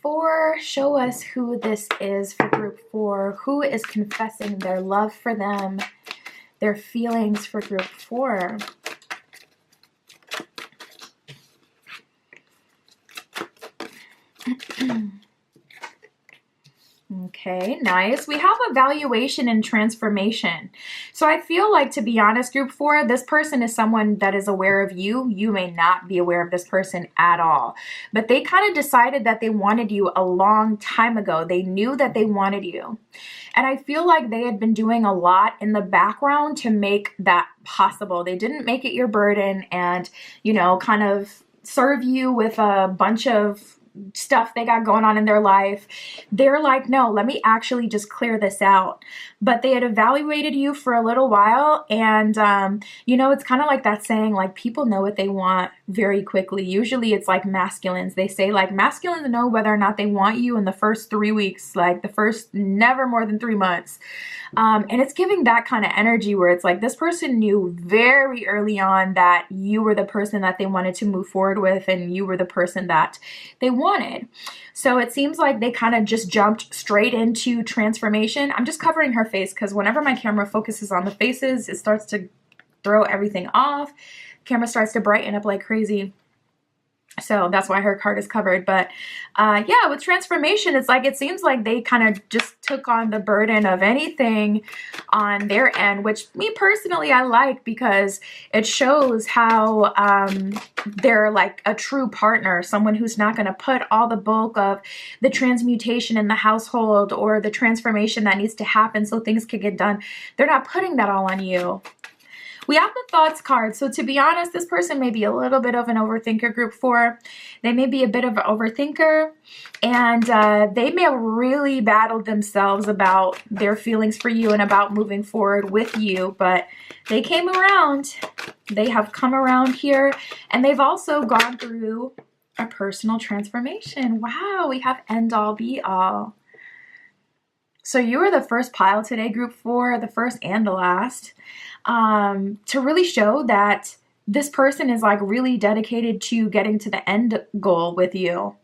4. Show us who this is for group 4. Who is confessing their love for them, their feelings for group 4? Okay, nice. We have evaluation and transformation. So I feel like, to be honest, group 4, this person is someone that is aware of you. You may not be aware of this person at all, but they kind of decided that they wanted you a long time ago. They knew that they wanted you. And I feel like they had been doing a lot in the background to make that possible. They didn't make it your burden and, you know, kind of serve you with a bunch of stuff they got going on in their life. They're like, no, let me actually just clear this out. But they had evaluated you for a little while, and it's kind of like that saying, like, people know what they want very quickly. Usually it's like masculines. They say like masculines know whether or not they want you in the first 3 weeks, like the first never more than 3 months. And it's giving that kind of energy where it's like this person knew very early on that you were the person that they wanted to move forward with, and you were the person that they wanted. So it seems like they kind of just jumped straight into transformation. I'm just covering her face because whenever my camera focuses on the faces, it starts to throw everything off. Camera starts to brighten up like crazy. So that's why her card is covered. But yeah, with transformation, it's like it seems like they kind of just took on the burden of anything on their end, which me personally I like, because it shows how they're like a true partner, someone who's not going to put all the bulk of the transmutation in the household or the transformation that needs to happen so things can get done. They're not putting that all on you. We have the thoughts card. So to be honest, this person may be a little bit of an overthinker, group 4. They may be a bit of an overthinker, and they may have really battled themselves about their feelings for you and about moving forward with you, but they came around. They have come around here, and they've also gone through a personal transformation. Wow, we have end all be all. So you are the first pile today, group 4, the first and the last. To really show that this person is like really dedicated to getting to the end goal with you.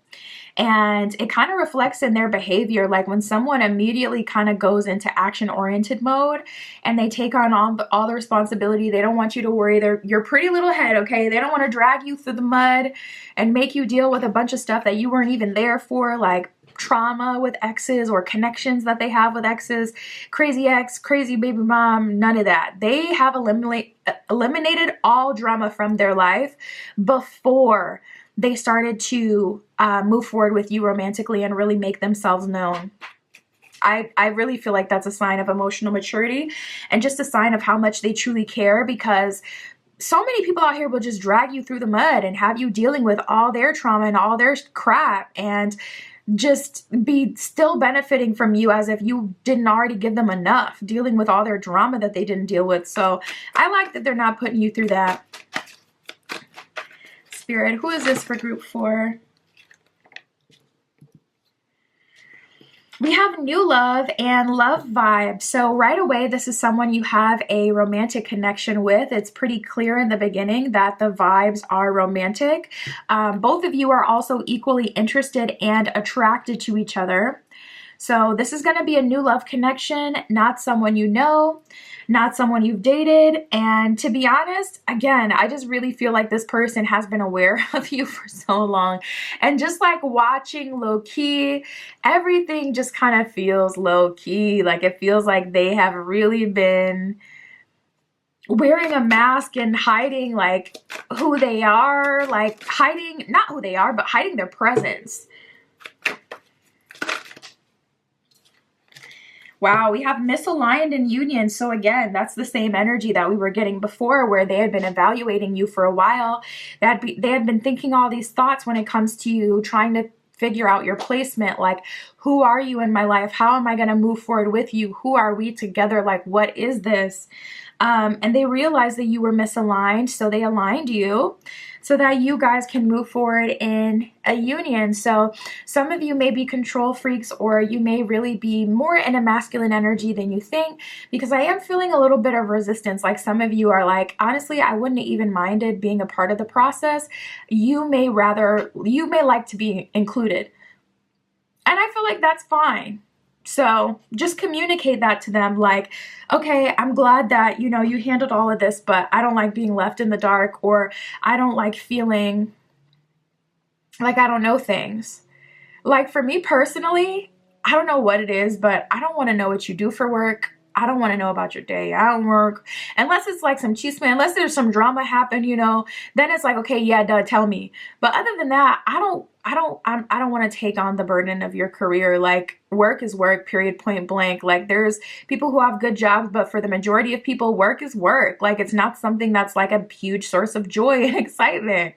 And it kind of reflects in their behavior. Like when someone immediately kind of goes into action-oriented mode and they take on all the responsibility, they don't want you to worry. They're your pretty little head, okay? They don't want to drag you through the mud and make you deal with a bunch of stuff that you weren't even there for, like trauma with exes or connections that they have with exes, crazy ex, crazy baby mom, none of that. They have eliminated all drama from their life before they started to move forward with you romantically and really make themselves known. I really feel like that's a sign of emotional maturity and just a sign of how much they truly care, because so many people out here will just drag you through the mud and have you dealing with all their trauma and all their crap and just be still benefiting from you as if you didn't already give them enough, dealing with all their drama that they didn't deal with. So I like that they're not putting you through that. Spirit, who is this for group 4? We have new love and love vibe. So right away, this is someone you have a romantic connection with. It's pretty clear in the beginning that the vibes are romantic. Both of you are also equally interested and attracted to each other. So this is going to be a new love connection, not someone you know, not someone you've dated. And to be honest, again, I just really feel like this person has been aware of you for so long. And just like watching low key, everything just kind of feels low key. Like it feels like they have really been wearing a mask and hiding like who they are, like hiding, not who they are, but hiding their presence. Wow, we have misaligned in union. So again, that's the same energy that we were getting before, where they had been evaluating you for a while. They had been thinking all these thoughts when it comes to you, trying to figure out your placement. Like, who are you in my life? How am I going to move forward with you? Who are we together? Like, what is this? And they realized that you were misaligned, so they aligned you so that you guys can move forward in a union. So some of you may be control freaks, or you may really be more in a masculine energy than you think, because I am feeling a little bit of resistance. Like some of you are like, honestly, I wouldn't have even minded being a part of the process. You may like to be included. And I feel like that's fine. So just communicate that to them, like, okay, I'm glad that, you handled all of this, but I don't like being left in the dark, or I don't like feeling like I don't know things. Like for me personally, I don't know what it is, but I don't want to know what you do for work. I don't want to know about your day. I don't work unless it's like some chisme, unless there's some drama happen, then it's like, okay, yeah, duh, tell me. But other than that, I don't want to take on the burden of your career. Like work is work, period, point blank. Like there's people who have good jobs, but for the majority of people, work is work. Like it's not something that's like a huge source of joy and excitement.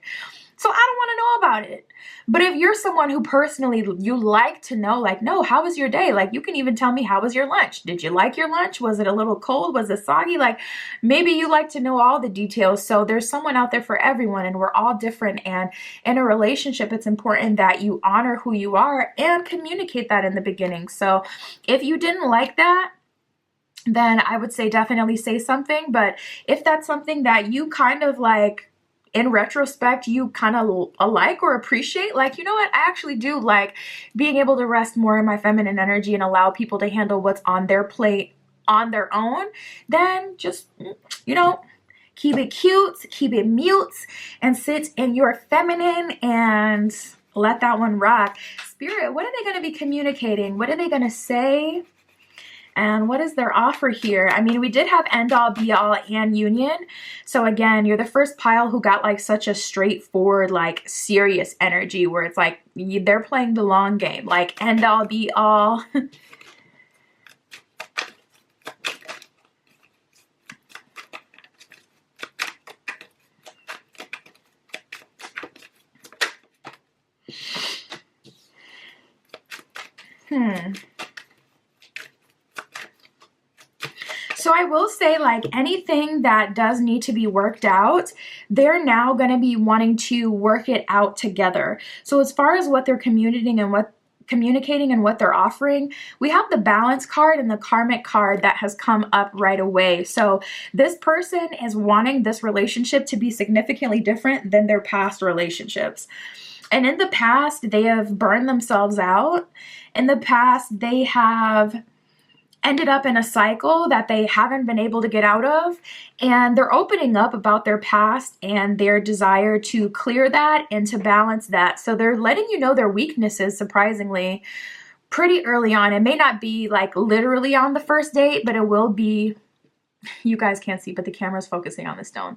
So I don't want to know about it. But if you're someone who personally you like to know, like, no, how was your day? Like, you can even tell me, how was your lunch? Did you like your lunch? Was it a little cold? Was it soggy? Like, maybe you like to know all the details. So there's someone out there for everyone, and we're all different. And in a relationship, it's important that you honor who you are and communicate that in the beginning. So if you didn't like that, then I would say definitely say something. But if that's something that you kind of like, in retrospect, you kind of like or appreciate, like, you know what, I actually do like being able to rest more in my feminine energy and allow people to handle what's on their plate on their own, then just, you know, keep it cute, keep it mute, and sit in your feminine and let that one rock. Spirit, what are they going to be communicating? What are they going to say? And what is their offer here? I mean, we did have end all be all and union. So again, you're the first pile who got like such a straightforward, like serious energy where it's like they're playing the long game, like end all be all. So I will say, like, anything that does need to be worked out, they're now going to be wanting to work it out together. So as far as what they're communicating and what they're offering, we have the balance card and the karmic card that has come up right away. So this person is wanting this relationship to be significantly different than their past relationships. And in the past, they have burned themselves out. In the past, they have ended up in a cycle that they haven't been able to get out of, and they're opening up about their past and their desire to clear that and to balance that. So they're letting you know their weaknesses, surprisingly, pretty early on. It may not be like literally on the first date, but it will be. You guys can't see, but the camera's focusing on the stone.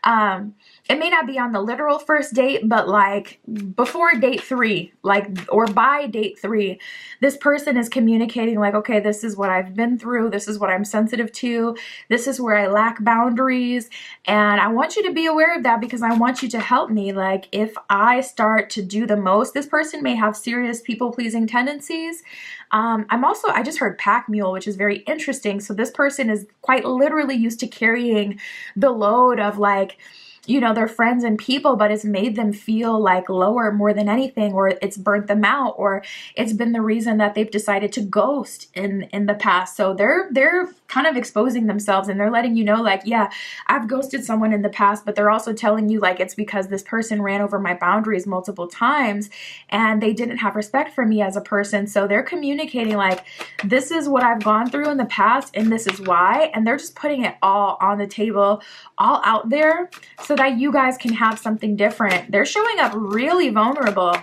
It may not be on the literal first date, but like before date 3, like, or by date 3, this person is communicating like, okay, this is what I've been through. This is what I'm sensitive to. This is where I lack boundaries. And I want you to be aware of that because I want you to help me. Like, if I start to do the most, this person may have serious people-pleasing tendencies. I just heard pack mule, which is very interesting. So this person is quite literally used to carrying the load of like, you know, their friends and people, but it's made them feel like lower more than anything, or it's burnt them out, or it's been the reason that they've decided to ghost in the past. So they're kind of exposing themselves, and they're letting you know like, yeah, I've ghosted someone in the past, but they're also telling you like, it's because this person ran over my boundaries multiple times and they didn't have respect for me as a person. So they're communicating like, this is what I've gone through in the past and this is why, and they're just putting it all on the table, all out there, so that you guys can have something different. They're showing up really vulnerable.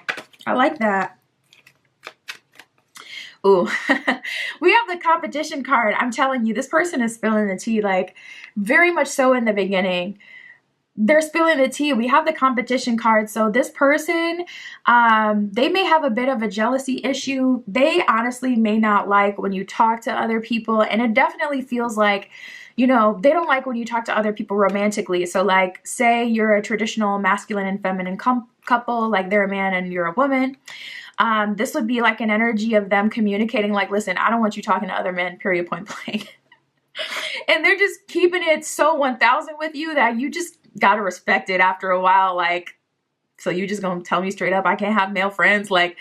I like that. Ooh, we have the competition card. I'm telling you, this person is spilling the tea, like very much so in the beginning. They're spilling the tea. We have the competition card. So this person, they may have a bit of a jealousy issue. They honestly may not like when you talk to other people. And it definitely feels like, you know, they don't like when you talk to other people romantically. So like, say you're a traditional masculine and feminine couple, like they're a man and you're a woman. This would be like an energy of them communicating like, listen, I don't want you talking to other men, period, point blank. And they're just keeping it so 1000 with you that you just gotta respect it after a while. Like, so you just gonna tell me straight up, I can't have male friends? Like,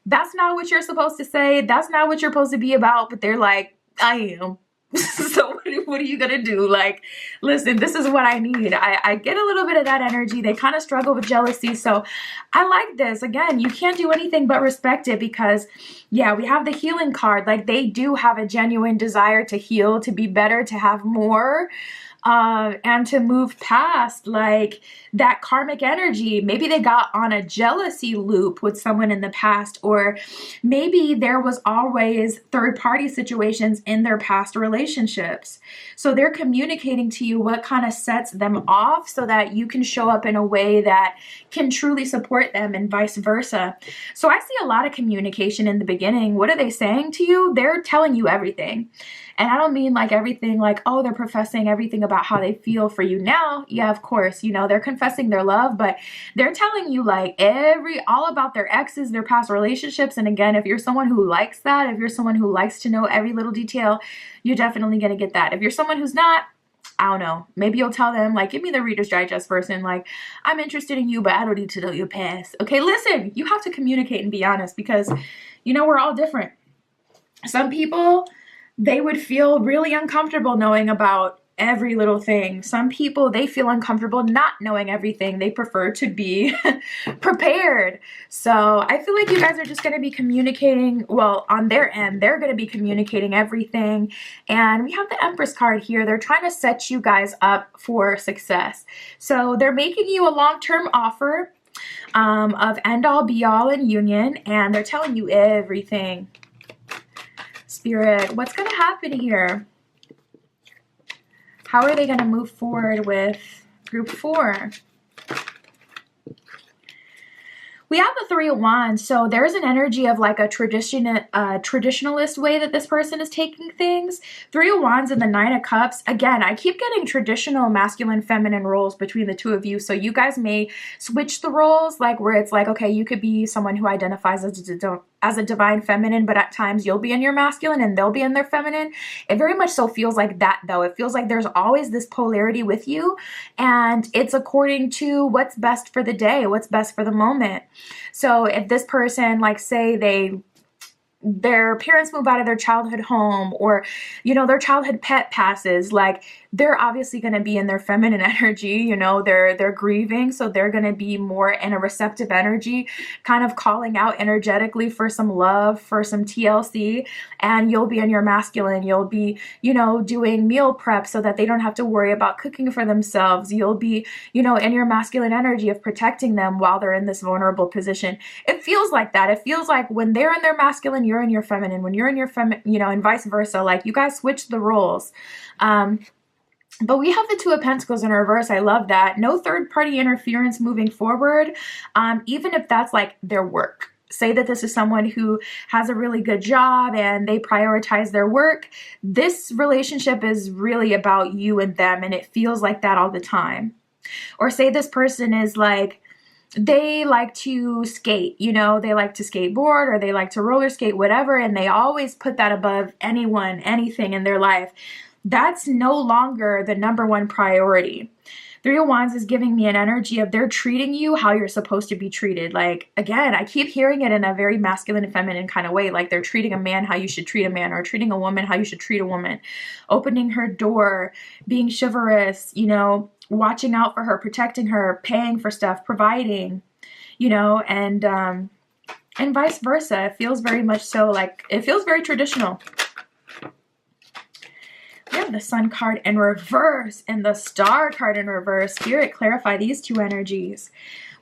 that's not what you're supposed to say. That's not what you're supposed to be about. But they're like, I am. So what are you gonna do? Like, listen, this is what I need. I get a little bit of that energy. They kind of struggle with jealousy. So I like this. Again, you can't do anything but respect it because, yeah, we have the healing card. Like, they do have a genuine desire to heal, to be better, to have more. And to move past like that karmic energy. Maybe they got on a jealousy loop with someone in the past, or maybe there was always third-party situations in their past relationships. So they're communicating to you what kind of sets them off so that you can show up in a way that can truly support them and vice versa. So I see a lot of communication in the beginning. What are they saying to you? They're telling you everything. And I don't mean like everything like, oh, they're professing everything about about how they feel for you now. Yeah, of course, you know, they're confessing their love, but they're telling you like all about their exes, their past relationships. And again, if you're someone who likes that, if you're someone who likes to know every little detail, you're definitely going to get that. If you're someone who's not, I don't know, maybe you'll tell them like, give me the Reader's Digest version, like, I'm interested in you, but I don't need to know your past. Okay, listen, you have to communicate and be honest, because you know, we're all different. Some people, they would feel really uncomfortable knowing about every little thing. Some people, they feel uncomfortable not knowing everything. They prefer to be prepared. So I feel like you guys are just going to be communicating, well, on their end, they're going to be communicating everything. And we have the Empress card here. They're trying to set you guys up for success. So they're making you a long-term offer of end-all, be-all, and union. And they're telling you everything. Spirit, what's going to happen here? How are they going to move forward with group 4? We have the Three of Wands, so there's an energy of like a traditionalist way that this person is taking things. Three of Wands and the Nine of Cups. Again, I keep getting traditional masculine, feminine roles between the two of you, so you guys may switch the roles, like where it's like, okay, you could be someone who identifies as a divine feminine, but at times you'll be in your masculine and they'll be in their feminine. It very much so feels like that, though. It feels like there's always this polarity with you, and it's according to what's best for the day, what's best for the moment. So if this person, like, say their parents move out of their childhood home, or, you know, their childhood pet passes, like, they're obviously going to be in their feminine energy, you know, they're grieving, so they're going to be more in a receptive energy, kind of calling out energetically for some love, for some TLC, and you'll be in your masculine. You'll be, you know, doing meal prep so that they don't have to worry about cooking for themselves. You'll be, you know, in your masculine energy of protecting them while they're in this vulnerable position. It feels like that. It feels like when they're in their masculine, you're in your feminine. When you're in your feminine, you know, and vice versa, like you guys switch the roles. But we have the Two of Pentacles in reverse. I love that. No third-party interference moving forward, even if that's like their work. Say that this is someone who has a really good job and they prioritize their work. This relationship is really about you and them, and it feels like that all the time. Or say this person is like, they like to skate, you know, they like to skateboard, or they like to roller skate, whatever, and they always put that above anyone, anything in their life. That's no longer the number one priority. Three of Wands is giving me an energy of they're treating you how you're supposed to be treated. Like, again, I keep hearing it in a very masculine and feminine kind of way. Like they're treating a man how you should treat a man, or treating a woman how you should treat a woman. Opening her door, being chivalrous, you know, watching out for her, protecting her, paying for stuff, providing, you know, and vice versa. It feels very much so like, it feels very traditional. We have the Sun card in reverse and the Star card in reverse. Spirit, clarify these two energies.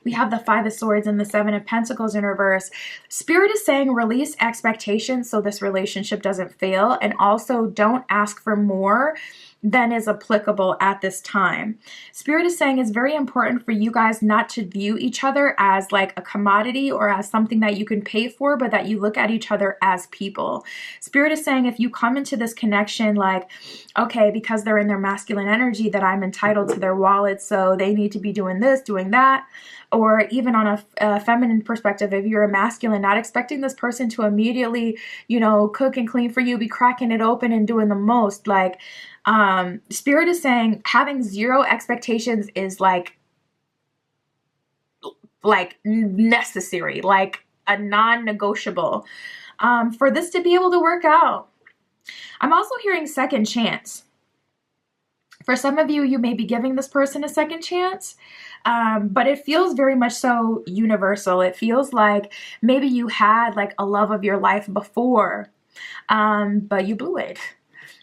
We have the Five of Swords and the Seven of Pentacles in reverse. Spirit is saying release expectations so this relationship doesn't fail, and also don't ask for more than is applicable at this time. Spirit is saying it's very important for you guys not to view each other as like a commodity or as something that you can pay for, but that you look at each other as people. Spirit is saying if you come into this connection like, okay, because they're in their masculine energy, that I'm entitled to their wallet, so they need to be doing this, doing that. Or even on a feminine perspective, if you're a masculine, not expecting this person to immediately, you know, cook and clean for you, be cracking it open and doing the most. Like, Spirit is saying having zero expectations is like necessary, like a non-negotiable, for this to be able to work out. I'm also hearing second chance. For some of you, you may be giving this person a second chance, but it feels very much so universal. It feels like maybe you had like a love of your life before, but you blew it.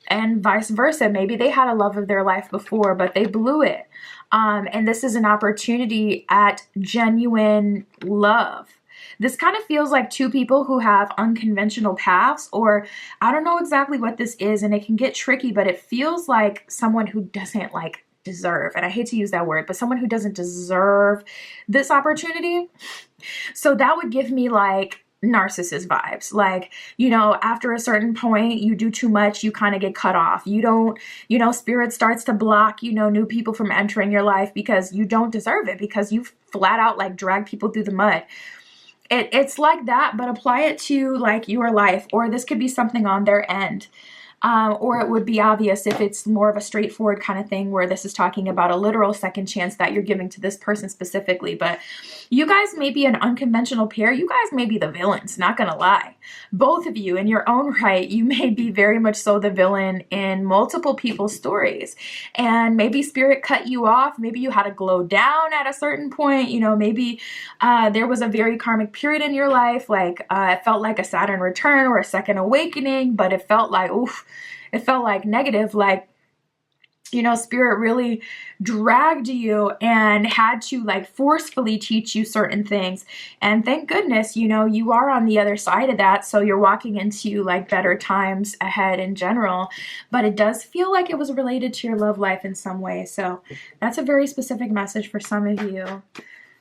And vice versa. Maybe they had a love of their life before, but they blew it. And this is an opportunity at genuine love. This kind of feels like two people who have unconventional paths, or I don't know exactly what this is, and it can get tricky, but it feels like someone who doesn't like deserve, and I hate to use that word, but someone who doesn't deserve this opportunity. So that would give me like narcissist vibes. Like, you know, after a certain point, you do too much, you kind of get cut off. You don't, you know, spirit starts to block, you know, new people from entering your life because you don't deserve it, because you flat out like drag people through the mud. It's like that, but apply it to like your life, or this could be something on their end. Or it would be obvious if it's more of a straightforward kind of thing where this is talking about a literal second chance that you're giving to this person specifically. But you guys may be an unconventional pair. You guys may be the villains, not gonna lie. Both of you in your own right, you may be very much so the villain in multiple people's stories. And maybe spirit cut you off. Maybe you had to glow down at a certain point. You know, maybe there was a very karmic period in your life. Like it felt like a Saturn return or a second awakening, but it felt like, oof, it felt like negative, like, you know, spirit really dragged you and had to like forcefully teach you certain things. And thank goodness, you know, you are on the other side of that. So you're walking into like better times ahead in general, but it does feel like it was related to your love life in some way. So that's a very specific message for some of you.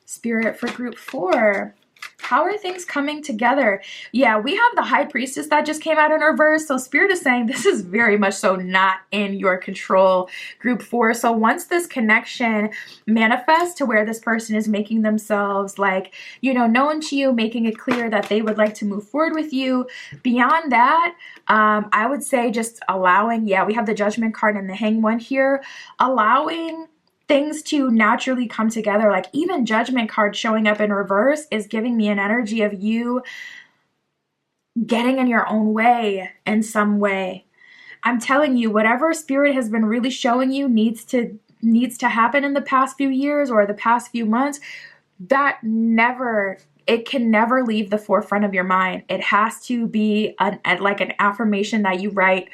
Spirit for group 4. How are things coming together? Yeah, we have the High Priestess that just came out in reverse. So Spirit is saying this is very much so not in your control, group 4. So once this connection manifests to where this person is making themselves like, you know, known to you, making it clear that they would like to move forward with you. Beyond that, I would say just allowing, yeah, we have the Judgment card and the Hanged One here, allowing things to naturally come together. Like even Judgment card showing up in reverse is giving me an energy of you getting in your own way in some way. I'm telling you, whatever spirit has been really showing you needs to happen in the past few years or the past few months, it can never leave the forefront of your mind. It has to be like an affirmation that you write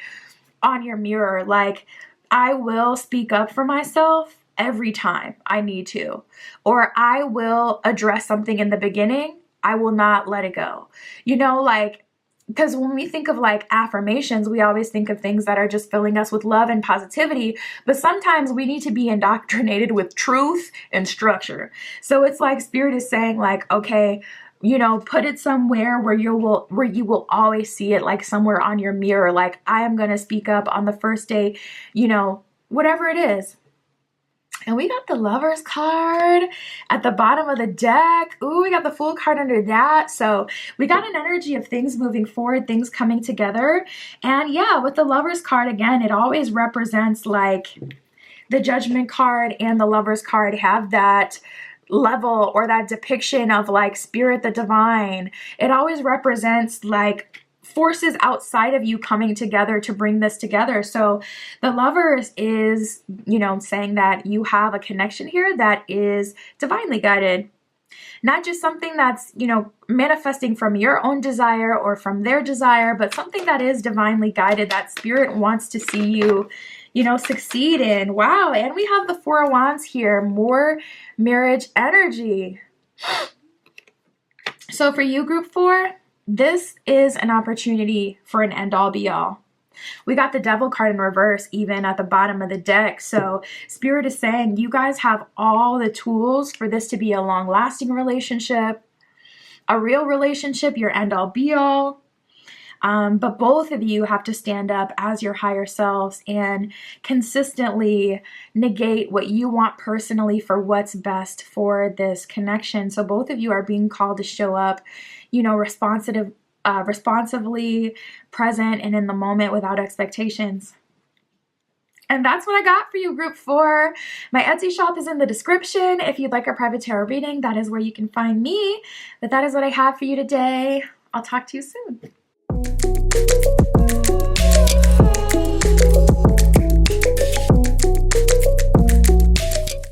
on your mirror. Like, I will speak up for myself every time I need to, or I will address something in the beginning. I will not let it go. You know, like, because when we think of like affirmations, we always think of things that are just filling us with love and positivity, but sometimes we need to be indoctrinated with truth and structure. So it's like Spirit is saying like, okay, you know, put it somewhere where you will always see it, like somewhere on your mirror. Like, I am going to speak up on the first day, you know, whatever it is. And we got the Lovers card at the bottom of the deck. Ooh, we got the Fool card under that. So we got an energy of things moving forward, things coming together. And yeah, with the Lovers card, again, it always represents like the Judgment card and the Lovers card have that level or that depiction of like spirit, the divine. It always represents like forces outside of you coming together to bring this together. So the Lovers is, you know, saying that you have a connection here that is divinely guided. Not just something that's, you know, manifesting from your own desire or from their desire, but something that is divinely guided, that spirit wants to see you, you know, succeed in. Wow. And we have the Four of Wands here, more marriage energy. So for you, group 4, this is an opportunity for an end all be all. We got the Devil card in reverse even at the bottom of the deck. So Spirit is saying you guys have all the tools for this to be a long-lasting relationship, a real relationship, your end all be all. But both of you have to stand up as your higher selves and consistently negate what you want personally for what's best for this connection. So both of you are being called to show up, you know, responsively, present, and in the moment without expectations. And that's what I got for you, group 4. My Etsy shop is in the description. If you'd like a private tarot reading, that is where you can find me. But that is what I have for you today. I'll talk to you soon.